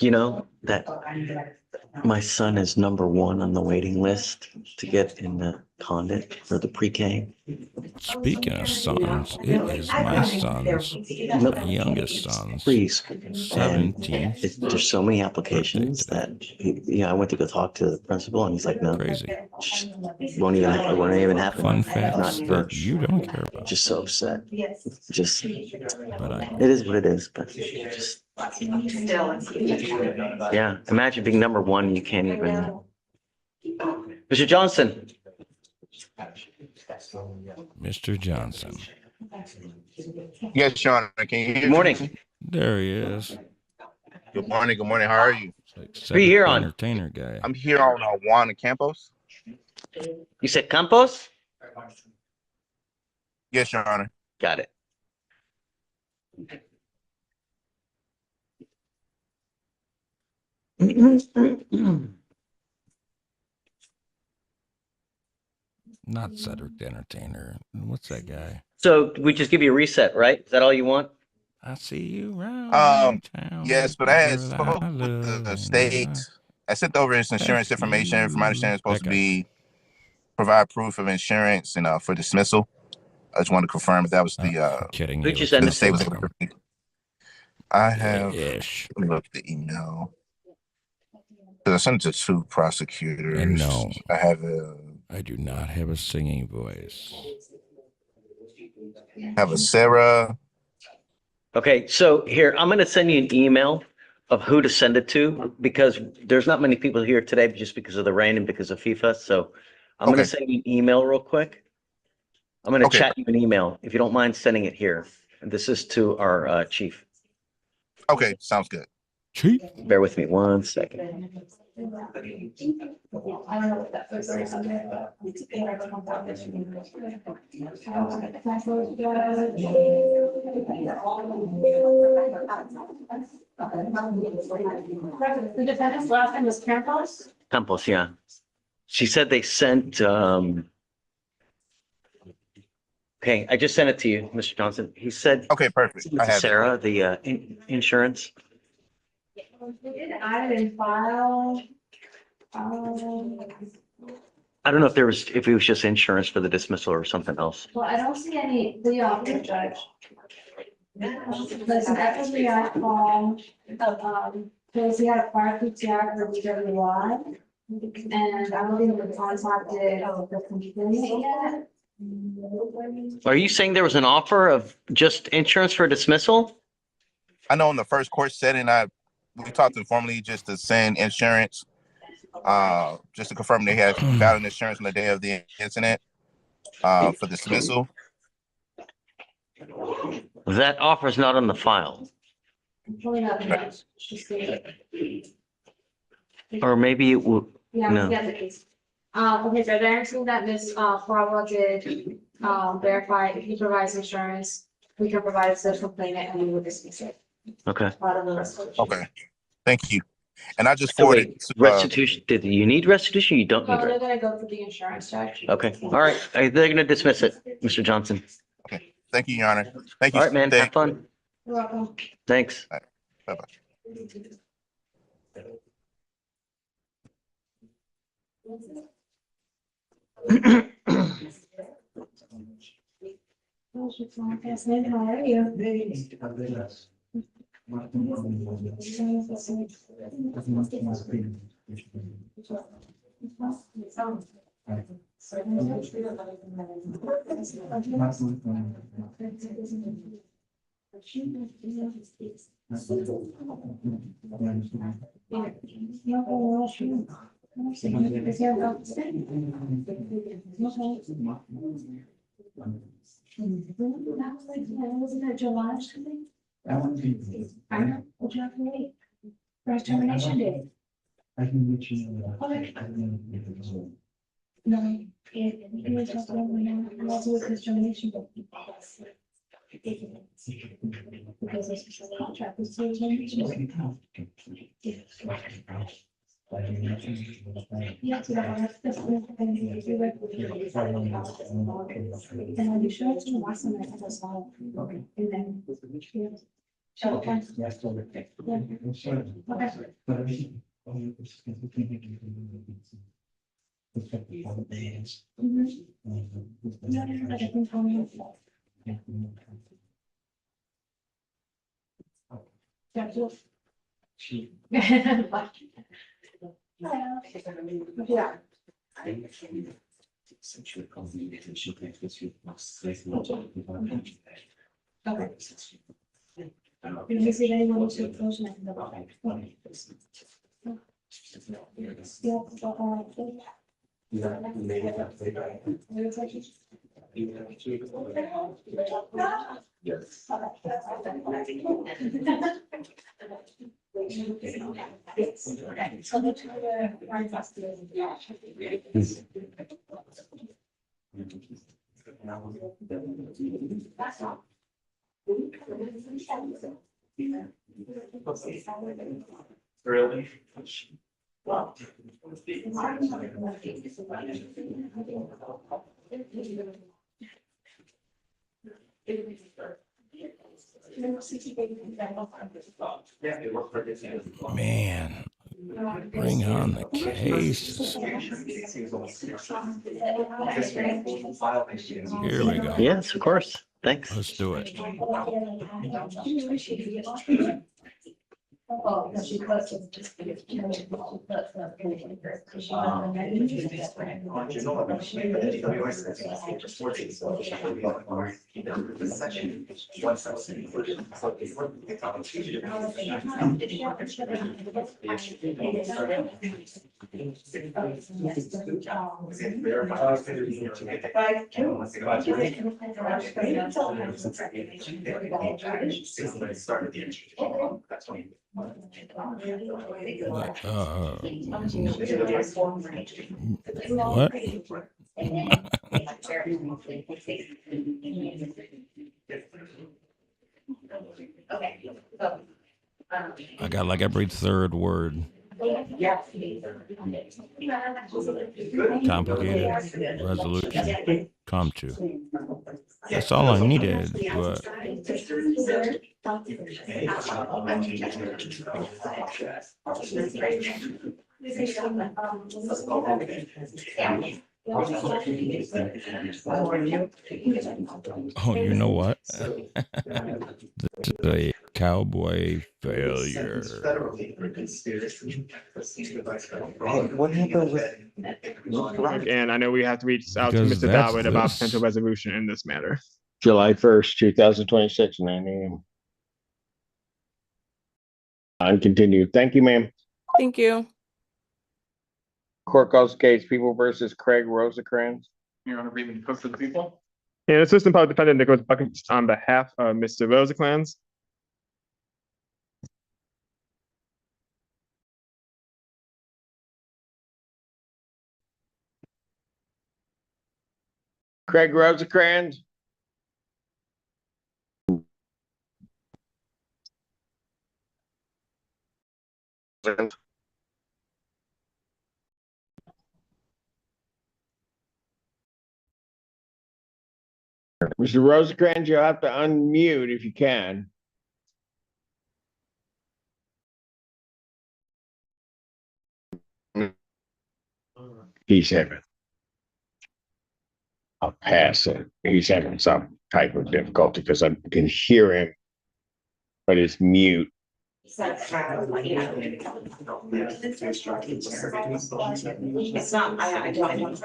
You know that my son is #1 on the waiting list to get in the condit for the pre-K. Speaking of sons, it is my son's, my youngest son's, Please. 17th. There's so many applications that, I went to go talk to the principal and he's like, no. Crazy. Won't even happen. Fun facts Not that you don't care about. Just so upset. Just, But I it is what it is, but just, yeah, imagine being #1, you can't even. Mr. Johnson. Mr. Johnson. Yes, Sean, can you hear me? Good morning. There he is. Good morning. Good morning. How are you? Who are you here on? Entertainer guy. I'm here on Juan Campos. You said Campos? Yes, Your Honor. Got it. Not Cedric the Entertainer. What's that guy? So we just give you a reset, right? Is that all you want? I see you around town. Yes, but I had girl spoke I with love the and state. I sent over his insurance information. From my understanding, it's supposed to be provide proof of insurance and for dismissal. I just wanted to confirm if that was the kidding. Who'd you send the it state was to? able to. I have Ish. let me look at the email. Because I sent it to 2 prosecutors. And no, I have I do not have a singing voice. a Sarah. Okay, so here, I'm going to send you an email of who to send it to because there's not many people here today just because of the rain and because of FIFA. So I'm going to send you an email real quick. I'm going to chat you an email if you don't mind sending it here. And this is to our chief. Okay, sounds good. Chief. Bear with me 1 second. The defendant's last name was Campos? Campos, yeah. She said they sent, okay, I just sent it to you, Mr. Johnson. He said. Okay, perfect. I have Sarah, the insurance. We did add it in file. I don't know if if it was just insurance for the dismissal or something else. Well, I don't see any plea offer, Judge. There's an FBI form, because he had a prior PTI for DWI. And I don't think we contacted the complainant yet. Are you saying there was an offer of just insurance for dismissal? I know in the first court setting, we talked informally just to send insurance, just to confirm they had valid insurance on the day of the incident, for dismissal. That offer is not on the file. Pulling up the notes, just see. Or maybe it would, Yeah, no. yeah, the case. Okay, so I understand that Ms. Farwell did, verify if he provides insurance, we can provide it to the complainant and we will dismiss it. Okay. Part of the resolution. Okay, thank you. And I just So forwarded. wait, restitution, did you need restitution? You don't So need they're restitution? gonna go through the insurance, Judge. Okay, all right. They're gonna dismiss it, Mr. Johnson. Okay, thank you, Your Honor. Thank you. All right, man, have fun. You're welcome. Thanks. Bye-bye. How are you? Wasn't that July or something? I know, would you have to wait? First termination date. I can let you know that. Okay. I don't No, it was just one now, and also with his termination date. Because this is a contract, this is a termination. Yeah, so that's this. And are you sure it's the last time I had this all? And then. Yeah. So, okay. Yeah. Okay. Can you see anyone who's close enough in the bottom? Yes. Really? Man, bring on the case. Here we go. Yes, of course. Thanks. Let's do it. Oh, no, she puts it. What? I got like every third word. Complicated resolution come to. That's all I needed, but Oh, you know what? This is a cowboy failure. What happened with? And I know we have to reach out to Because Mr. that's Dowd about this. potential resolution in this matter. July 1st, 2026, 9 a.m. On continue. Thank you, ma'am. Thank you. Court calls case People versus Craig Rosecrans. Your Honor, Raymond Cook for the people. And Assistant Public Defender Nicholas Bucket on behalf of Mr. Rosecrans. Craig Rosecrans. Mr. Rosecrans, you'll have to unmute if you can. He's having. I'll pass it. He's having some type of difficulty because I can hear him, but it's mute. It's not, I don't.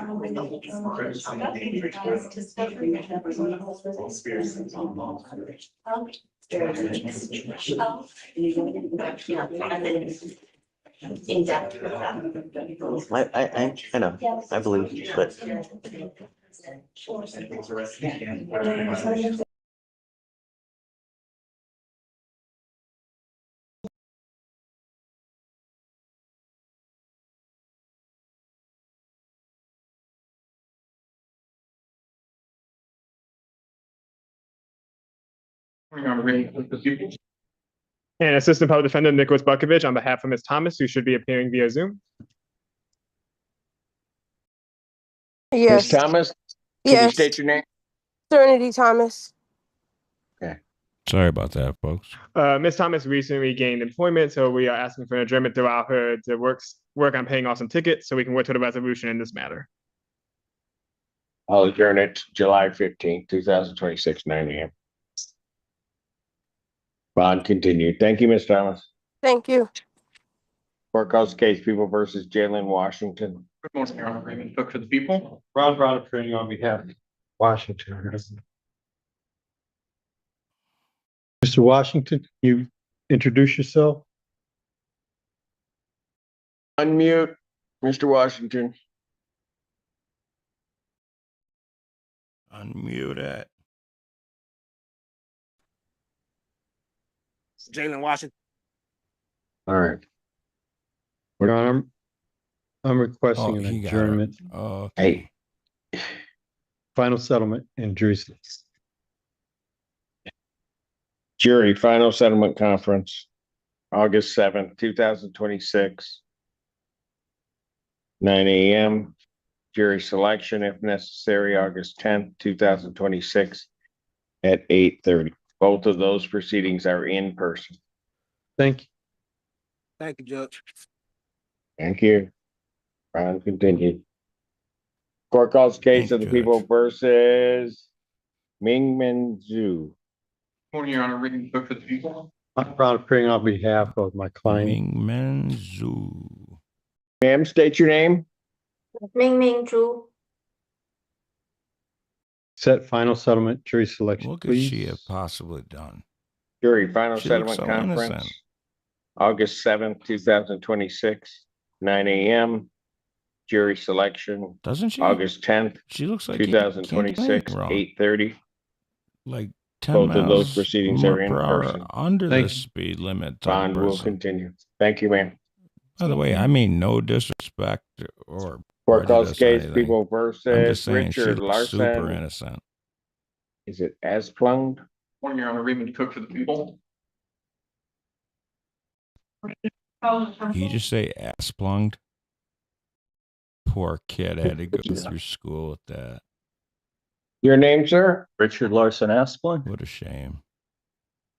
In depth with that. I know, I believe, but Your Honor, Raymond Cook for the people. And Assistant Public Defender Nicholas Bukovich on behalf of Ms. Thomas, who should be appearing via Zoom. Ms. Yes, Thomas, can you yes, state your name? Serenity Thomas. Sorry about that, folks. Ms. Thomas recently gained employment, so we are asking for an adjournment to allow her to work on paying off some tickets so we can work to the resolution in this matter. I'll adjourn it July 15th, 2026, 9 a.m. Bond continued. Thank you, Ms. Thomas. Thank you. Court calls case People versus Jalen Washington. Good morning, Your Honor, Raymond Cook for the people. Ron Brown appearing on behalf of Washington. Mr. Washington, you introduce yourself? Unmute, Mr. Washington. Unmute it. Jalen Washington. All right. Your Honor, I'm requesting Oh, an he got adjournment. it. Okay. Hey, Final settlement in Jerusalem. jury, final settlement conference, August 7th, 2026, 9 a.m. Jury selection, if necessary, August 10th, 2026, at 8:30. Both of those proceedings are in person. Thank you. Thank you, Judge. Thank you. Ron, continue. Court calls case of the People versus Mingman Zhu. Morning, Your Honor, Raymond Cook for the people. Ron Brown appearing on behalf of my client. Ming Zhu. Ma'am, state your name. Ming Ming Zhu. Set final settlement jury selection, What could please. she have possibly done? Jury final She looks settlement so conference, innocent. August 7th, 2026, 9 a.m. Jury selection, Doesn't she? August 10th, She looks like you can't do 2026, anything wrong. 8:30. Like 10 Both of those miles proceedings more are in per hour person. under Thank the you. speed limit type of Bond will person. continue. Thank you, ma'am. By the way, I mean no disrespect or Court calls prejudice or case anything. People I'm versus just saying she Richard looks super Larson. innocent. Is it Asplund? Morning, Your Honor, Raymond Cook for the people. You just say ass plunged. Poor kid had to go through school with that. Your name, sir? Richard Larson Asplund. What a shame.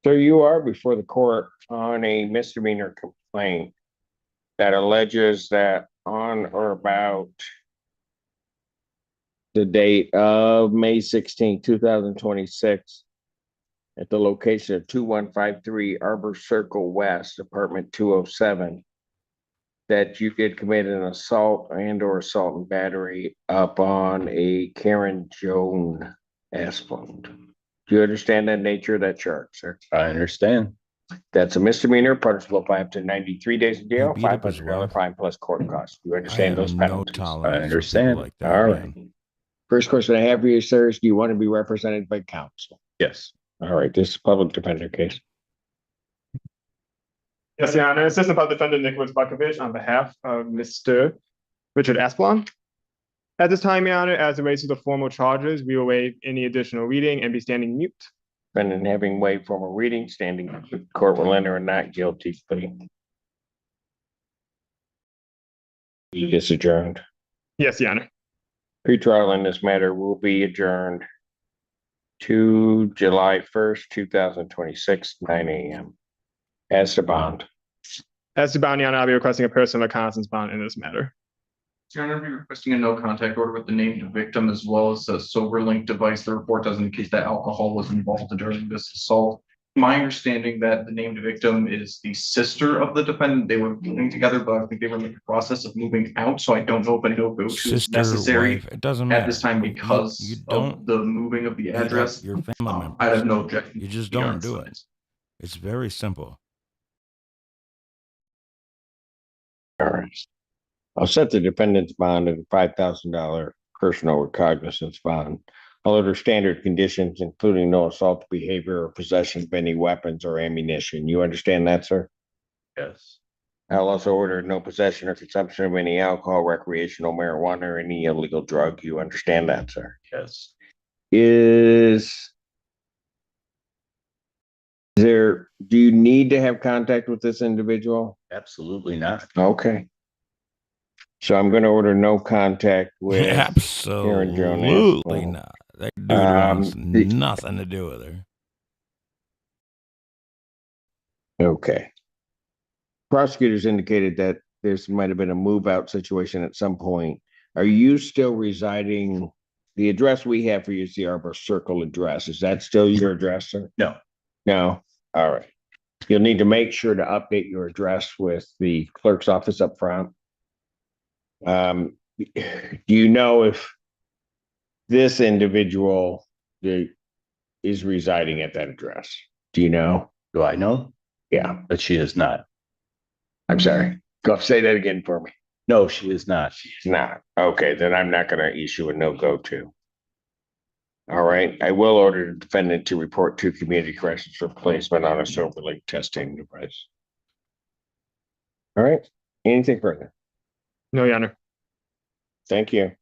So you are before the court on a misdemeanor complaint that alleges that on or about the date of May 16, 2026, at the location of 2153 Arbor Circle West, apartment 207, that you did commit an assault and or assault and battery upon a Karen Joan Asplund. Do you understand the nature of that charge, sir? I understand. That's a misdemeanor, punishable by up to 93 days in jail, beat up his $500 wife. fine plus court costs. Do you I understand have those no penalties? tolerance for people understand. like that. All man. right. First question I have for you, sir, is do you want to be represented by counsel? Yes. All right, this is a public defender case. Yes, Your Honor. Assistant Public Defender Nicholas Bukovich on behalf of Mr. Richard Asplund. At this time, Your Honor, as it relates to the formal charges, we will waive any additional reading and be standing mute. Defendant having waived formal reading, standing, court will enter a not guilty plea. He is adjourned. Yes, Your Honor. Pretrial in this matter will be adjourned to July 1st, 2026, 9 a.m. As to bond. As to bond, Your Honor, I'll be requesting a personal reconnaissance bond in this matter. Your Honor, I'll be requesting a no contact order with the named victim as well as a sober link device. The report does indicate that alcohol was involved during this assault. My understanding that the named victim is the sister of the defendant. They were living together, but I think they were in the process of moving out. So I don't know if a no-go is Sister, necessary wife, it doesn't matter. at this time because you of don't the moving of the beat up address. your family members. I have no objection. You just to the don't do it. arrest. It's very simple. All right. I'll set the defendant's bond at a $5,000 personal recognizance bond. All other standard conditions, including no assault behavior or possession of any weapons or ammunition. You understand that, sir? Yes. I'll also order no possession or consumption of any alcohol, recreational marijuana, or any illegal drug. You understand that, sir? Yes. Do you need to have contact with this individual? Absolutely not. Okay. So I'm going to order no contact with Karen Joan Absolutely Asplund. not. That dude wants nothing to do with her. Okay. Prosecutors indicated that this might have been a move out situation at some point. Are you still residing? The address we have for you is the Arbor Circle address. Is that still your address, sir? No. No. All right. You'll need to make sure to update your address with the clerk's office up front. Do you know if this individual is residing at that address? Do you know? Do I know? Yeah. But she is not. I'm sorry. Go say that again for me. No, she is not. She's not. Okay, then I'm not going to issue a no-go to. All right. I will order the defendant to report to community corrections for placement on a sober link testing device. All right. Anything further? No, Your Honor. Thank you.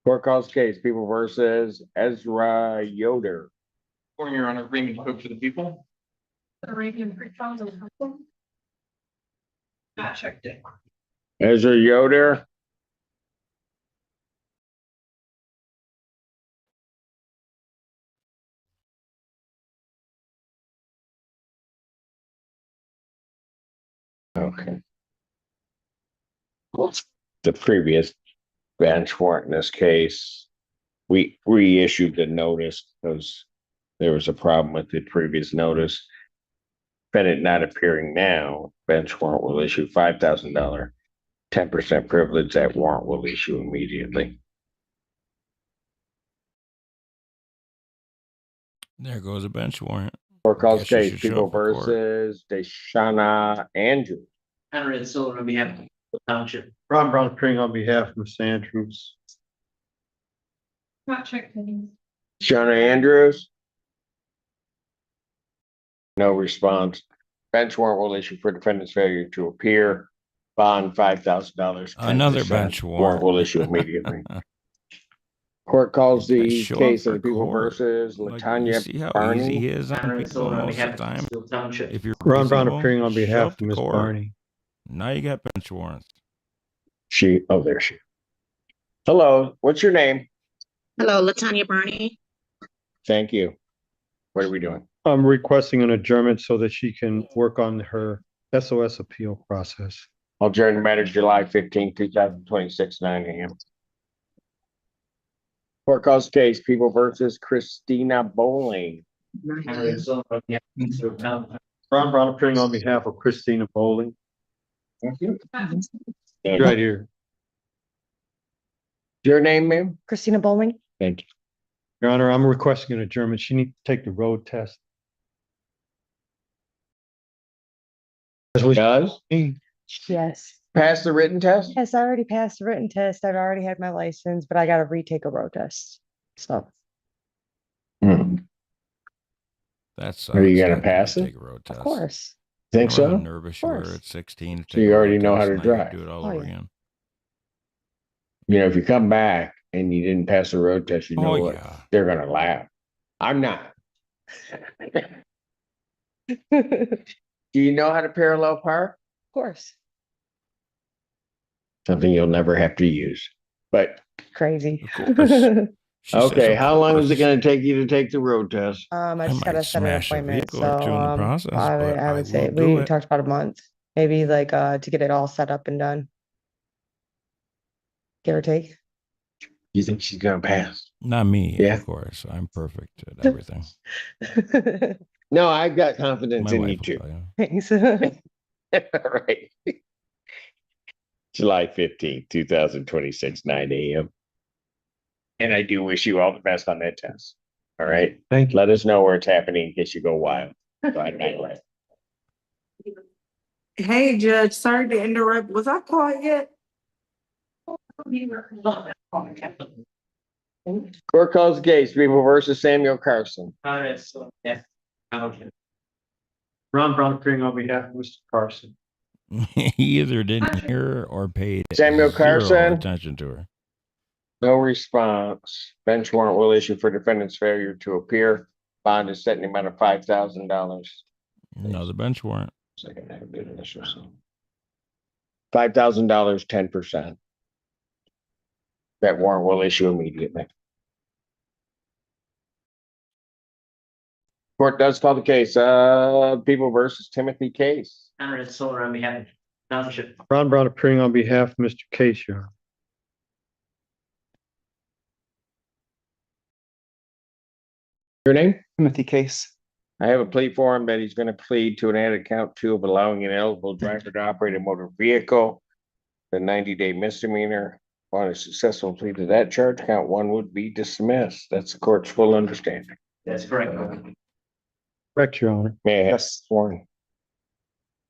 Court calls case, People versus Ezra Yoder. Morning, Your Honor. Raymond Cook for the people. I checked it. Ezra Yoder. Okay. The previous bench warrant in this case, we reissued the notice because there was a problem with the previous notice. Defendant not appearing now, bench warrant will issue $5,000, 10% privilege. That warrant will issue immediately. There goes a bench warrant. Court calls Guess you case, should show People up for court. versus Deshauna Andrews. Henry and Silver on behalf of the township. Ron Brown appearing on behalf of Ms. Andrews. Not checked. Deshauna Andrews. No response. Bench warrant will issue for defendant's failure to appear. Bond $5,000. Another bench warrant. Will issue immediately. Court calls the Show up case for of the People court. versus Like, you Latanya see how Barney. easy he is on Henry and people Silver on most of behalf the of time. Steel Township. If you're Ron Brown reasonable, appearing on show behalf up of to Ms. court. Barney. Now you got bench warrants. There she. Hello, what's your name? Hello, Latanya Barney. Thank you. What are we doing? I'm requesting an adjournment so that she can work on her SOS appeal process. I'll adjourn the matter July 15th, 2026, 9 a.m. Court calls case, People versus Christina Bowling. Henry Silver on behalf of Mr. Brown. Ron Brown appearing on behalf of Christina Bowling. Thank you. Right here. Your name, ma'am? Christina Bowling. Thank you. Your Honor, I'm requesting an adjournment. She needs to take the road test. Does? Yes. Pass the written test? Yes, I already passed the written test. I've already had my license, but I got to retake a road test. So. That's Are you gonna pass it? Take a road test. Of course. Think Remember so? how nervous you were at 16 to So take you a road already know how test, to and now you drive. do it all Oh, over yeah. again. You know, if you come back and you didn't pass the road test, you know Oh, what? yeah. They're gonna laugh. I'm not. Do you know how to parallel park? Of course. Something you'll never have to use. But Crazy. Of course. She says, okay, of how long is it course. gonna take you to take the road test? I just got might to set an smash a appointment. vehicle So or two in the process, I would, but I I would say will do we it. talked about a month, maybe like to get it all set up and done. Give or take. You think she's gonna pass? Not me, Yeah. of course. I'm perfect at everything. No, I've got confidence My in wife you will too. tell you. Thanks. All right. July 15th, 2026, 9 a.m. And I do wish you all the best on that test. All right. Thank you. Let us know where it's happening in case you go wild. Bye. Hey, Judge, sorry to interrupt. Was I caught yet? Court calls the case, People versus Samuel Carson. Yeah. Okay. Ron Brown appearing on behalf of Mr. Carson. He either didn't hear her or paid Samuel zero Carson. attention to her. No response. Bench warrant will issue for defendant's failure to appear. Bond is set in the amount of $5,000. No, the bench warrant. Second, I have good initial. $5,000, 10%. That warrant will issue immediately. Court does call the case, People versus Timothy Case. Henry Silver on behalf of Township. Ron Brown appearing on behalf of Mr. Case, Your Honor. Your name? Timothy Case. I have a plea for him that he's going to plead to an added count 2 of allowing an eligible driver to operate a motor vehicle. The 90-day misdemeanor. On a successful plea to that charge, count 1 would be dismissed. That's the court's full understanding. That's correct. Correct, Your Honor. May I have Yes. sworn?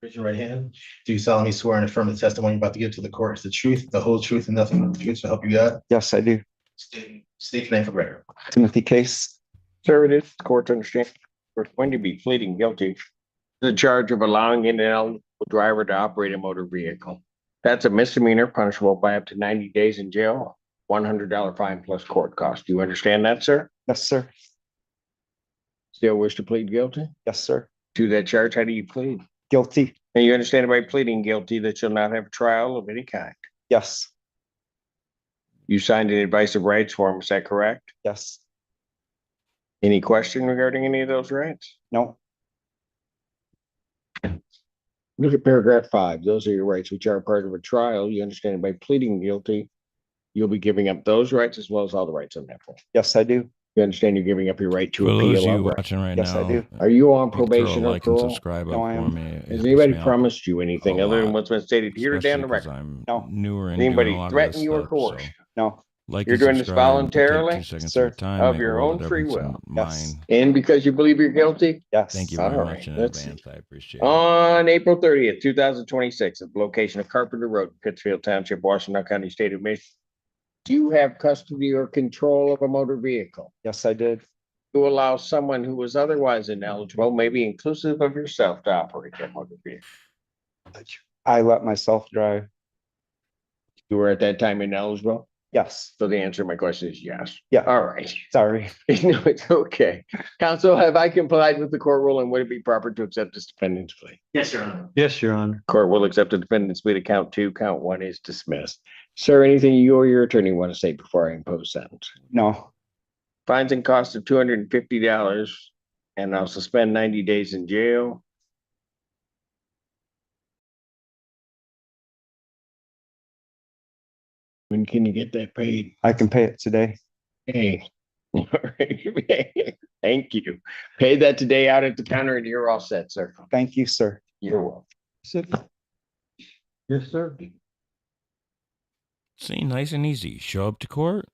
Raise your right hand. Do you solemnly swear and affirm the testimony you're about to give to the court is the truth, the whole truth, and nothing but the truth, so help you God? Yes, I do. State your name for record. Timothy Case. Sir, it is the court's understanding. We're going to be pleading guilty to the charge of allowing an eligible driver to operate a motor vehicle. That's a misdemeanor punishable by up to 90 days in jail, $100 fine plus court cost. Do you understand that, sir? Yes, sir. Still wish to plead guilty Yes, sir. to that charge? How do you plead? Guilty. And you understand by pleading guilty that you'll not have a trial of any kind. Yes. You signed an advice of rights form, is that correct? Yes. Any question regarding any of those rights? No. Look at paragraph 5. Those are your rights, which are part of a trial. You understand by pleading guilty, you'll be giving up those rights as well as all the rights on that form. Yes, I do. You understand you're giving up your right to For those appeal. of you of rights. watching right Yes, now, I do. Are you on you can throw a probation or like and parole? subscribe No, up I for am. me. It Has helps anybody me out promised you anything a other than lot, what's been stated here today on especially the because record? I'm No. newer and doing a Anybody lot of threaten this you or stuff. coerce So you? No. like You're and doing this subscribe, take voluntarily? 2 seconds Sir. of your time, Of make a your world own of free difference will? in Yes. mine. And because you believe you're guilty? Yes. Thank you All very right, much in let's see. advance. I appreciate it. On April 30th, 2026, at the location of Carpenter Road, Pittsfield Township, Washington County, State of Michigan, do you have custody or control of a motor vehicle? Yes, I did. To allow someone who was otherwise ineligible, maybe inclusive of yourself, to operate that motor vehicle? I let myself drive. You were at that time ineligible? Yes. So the answer to my question is yes. Yeah. All right. Sorry. No, it's okay. Counsel, have I complied with the court rule and would it be proper to accept this defendant's plea? Yes, Your Honor. Yes, Your Honor. Court will accept the defendant's plea to count 2. Count 1 is dismissed. Sir, anything you or your attorney want to say before I impose sentence? No. Fines and costs of $250, and I'll suspend 90 days in jail. When can you get that paid? I can pay it today. Hey. Thank you. Pay that today out at the counter and you're all set, sir. Thank you, sir. You're welcome. Yes, sir. See, nice and easy. Show up to court.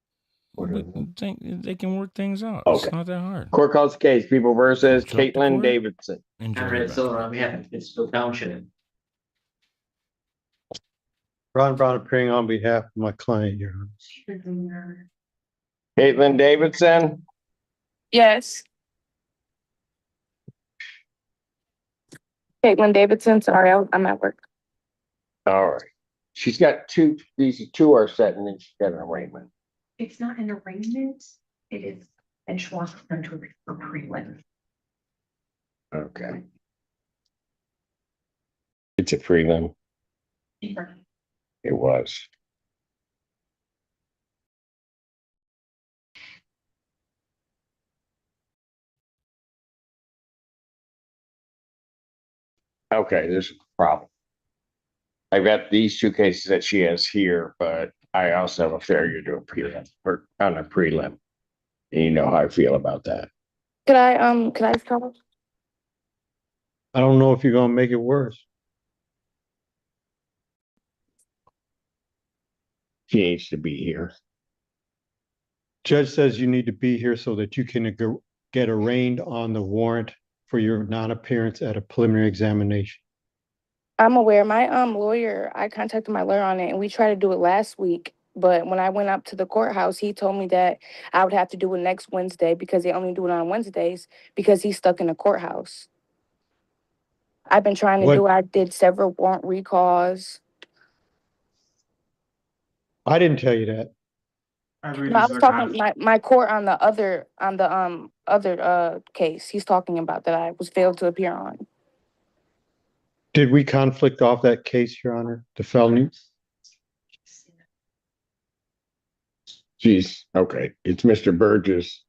They can work things out. It's Okay. not that hard. Court calls the case. People versus Show up to Caitlin court. Davidson. Enjoy the Conrad rest. Silver on behalf of Pittsfield Township. Ron Brown appearing on behalf of my client, Your Honor. Caitlin Davidson. Yes. Caitlin Davidson, sorry, I'm at work. All right. She's got two, these two are set and then she's got an arraignment. It's not an arraignment, it is a schloss for prelim. Okay. It's a prelim. It was. Okay, there's a problem. I've got these two cases that she has here, but I also have a failure to appear on a prelim. And you know how I feel about that. Could I tell? I don't know if you're gonna make it worse. She needs to be here. Judge says you need to be here so that you can get arraigned on the warrant for your non-appearance at a preliminary examination. I'm aware. My lawyer, I contacted my lawyer on it and we tried to do it last week. But when I went up to the courthouse, he told me that I would have to do it next Wednesday because they only do it on Wednesdays because he's stuck in the courthouse. I've been trying to do it. I did several warrant recalls. I didn't tell you that. No, I was talking my court on the other case he's talking about that I was failed to appear on. Did we conflict off that case, Your Honor? The felony? She's okay. It's Mr. Burgess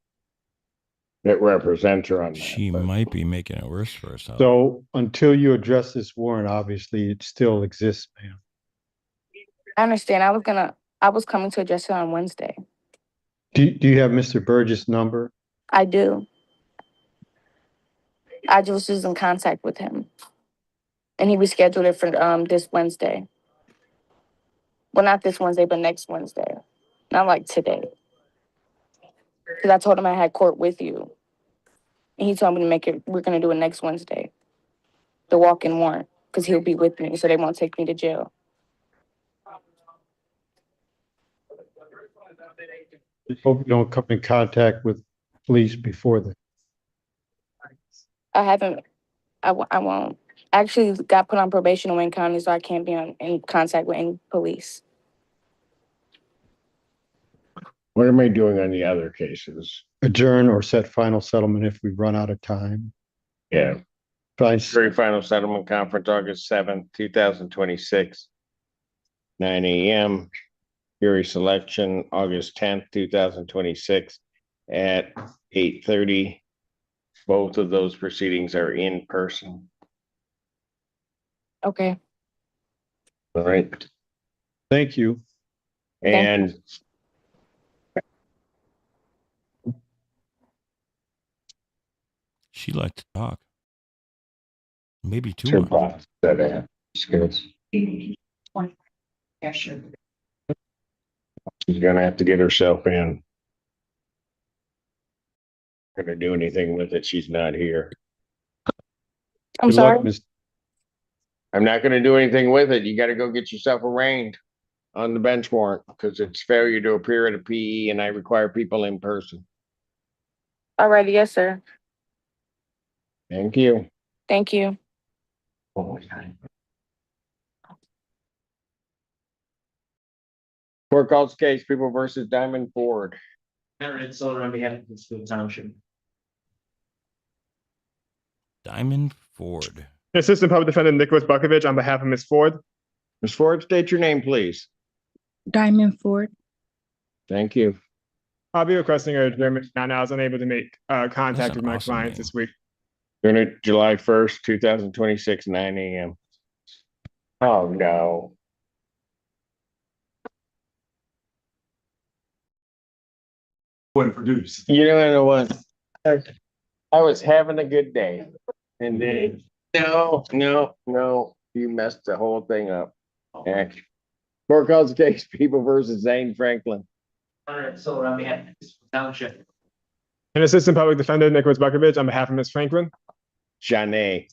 that represents her on that. She might be making it worse for herself. So until you address this warrant, obviously it still exists, ma'am. I understand. I was coming to address it on Wednesday. Do you have Mr. Burgess' number? I do. I just was in contact with him. And he rescheduled it for this Wednesday. Well, not this Wednesday, but next Wednesday. Not like today. Because I told him I had court with you. And he told me to make it, we're going to do it next Wednesday. The walk-in warrant. Because he'll be with me, so they won't take me to jail. Hope you don't come in contact with police before that. I haven't, I won't. I actually got put on probation in Wayne County, so I can't be in contact with any police. What am I doing on the other cases? Adjourn or set final settlement if we run out of time. Yeah. Price. Jury final settlement conference, August 7th, 2026, 9 a.m. Jury selection, August 10th, 2026 at 8:30. Both of those proceedings are in person. Okay. All right. Thank you. And She liked to talk. Maybe too much. Yeah, sure. She's gonna have to get herself in. Gonna do anything with it. She's not here. I'm sorry. I'm not gonna do anything with it. You gotta go get yourself arraigned on the bench warrant because it's failure to appear at a PE and I require people in person. Alrighty, yes, sir. Thank you. Thank you. Court calls case People versus Diamond Ford. Conrad Silver on behalf of Pittsfield Township. Diamond Ford. Assistant Public Defendant Nicholas Bukovich on behalf of Ms. Ford. Ms. Ford, state your name, please. Diamond Ford. Thank you. I'll be requesting a adjournment now. I was unable to make contact an with my awesome clients name. this week. During it July 1st, 2026, 9 a.m. Oh, no. What produce? You know what? I was having a good day. And then, no, you messed the whole thing up. Court calls the case, People versus Zane Franklin. Alright, so on behalf of this township. And Assistant Public Defender Nicholas Bukovich on behalf of Ms. Franklin. Janae.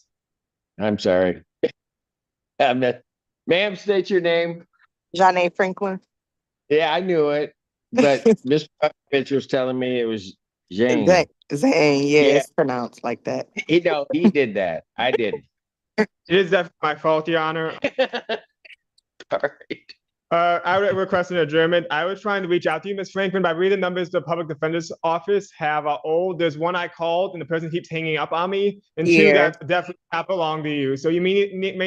I'm sorry. Ma'am, state your name. Janae Franklin. Yeah, I knew it. But Mr. Bukovich was telling me it was Jane. Zane, yeah, Yeah. it's pronounced like that. He did that. I didn't. It is definitely my fault, Your Honor. All right. I would request an adjournment. I was trying to reach out to you, Ms. Franklin, but I read the numbers the public defender's office have are old. There's one I called and the person keeps hanging up on me. And two, Yeah. that definitely not belong to you. So you may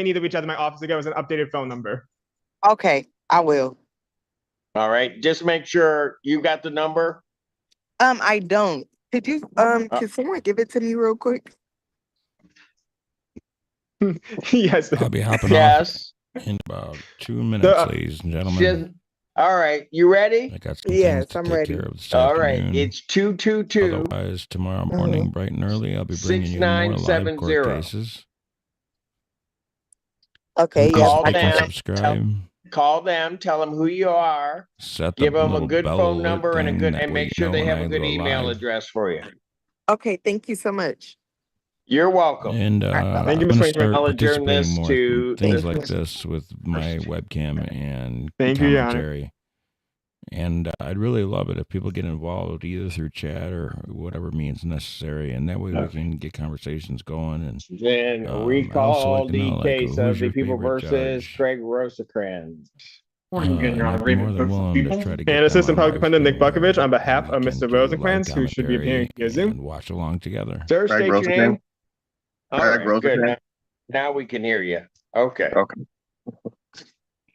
need to reach out to my office again with an updated phone number. Okay, I will. All right. Just make sure you got the number. I don't. Could you, can someone give it to me real quick? Yes. I'll be hopping Yes. off in about 2 minutes, ladies and gentlemen. All right. You ready? I got some Yes, things to I'm take ready. care of this All right. afternoon. It's 222. Otherwise, tomorrow morning, bright and early, I'll be bringing you more live court 6970. cases. Okay, Please yes. Call like and them. subscribe. Call them. Tell them who you are. Set Give them a little good bell phone alert number and a thing, good, that and way make you sure know they when have I a good go email live. address for you. Okay, thank you so much. You're welcome. And Thank you, I'm Ms. going to Franklin. start I'll adjourn participating this more to in things the- like this with my webcam and Thank you, Your Honor. commentary. And I'd really love it if people get involved either through chat or whatever means necessary, and that way we can get conversations going. And Then I'd also recall like to the know, like, case who's of the your People favorite versus judge? Craig Rosecrans. Morning again, Your And Honor. I'd be more Raven than Cook for willing to People. try to get And them Assistant on Public live Defender Nick stream Bukovich on where behalf we of can Mr. do live Rosencrantz, who should be appearing commentary via Zoom. and watch along together. Sir, Craig state your Rosecrans. name. All Craig right, good. Rosecrans. Now we can hear you. Okay. Okay.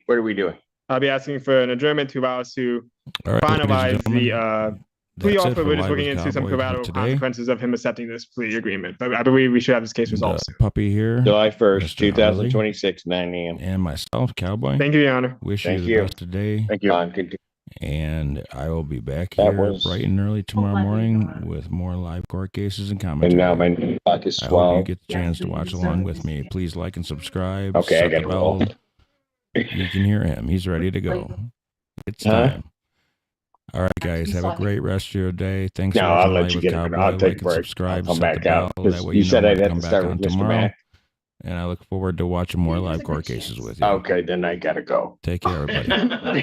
What are we doing? I'll be asking for an adjournment to allow us to All right, ladies and finalize the gentlemen, plea that's it offer. for We're just Live looking with into some Cowboy for collateral today. consequences of him accepting this plea agreement. But I believe we should have this case The resolved soon. puppy here, July 1st, Mr. Harley, 2026, 9 a.m. and myself, Cowboy. Thank you, Your Honor. Wish Thank you the you. best today. Thank you. And I will be back That here was- bright and early tomorrow morning with more live court cases and And now commentary. my clock is I hope you 12. get the chance to watch along with me. Please like and subscribe. Okay, I set the gotta roll. bell. You can hear him. He's ready to go. It's Huh? time. All right, guys. Have a great rest of your day. Thanks No, for I'll watching let Live you with get it. Cowboy. I'll Like take a and break. subscribe. I'll come Set back the out. bell. That way You you said know I'd when to have come to back start on with Mr. tomorrow. Mack. And I look forward to watching more live court cases with you. Okay, then I gotta go. Take care, everybody.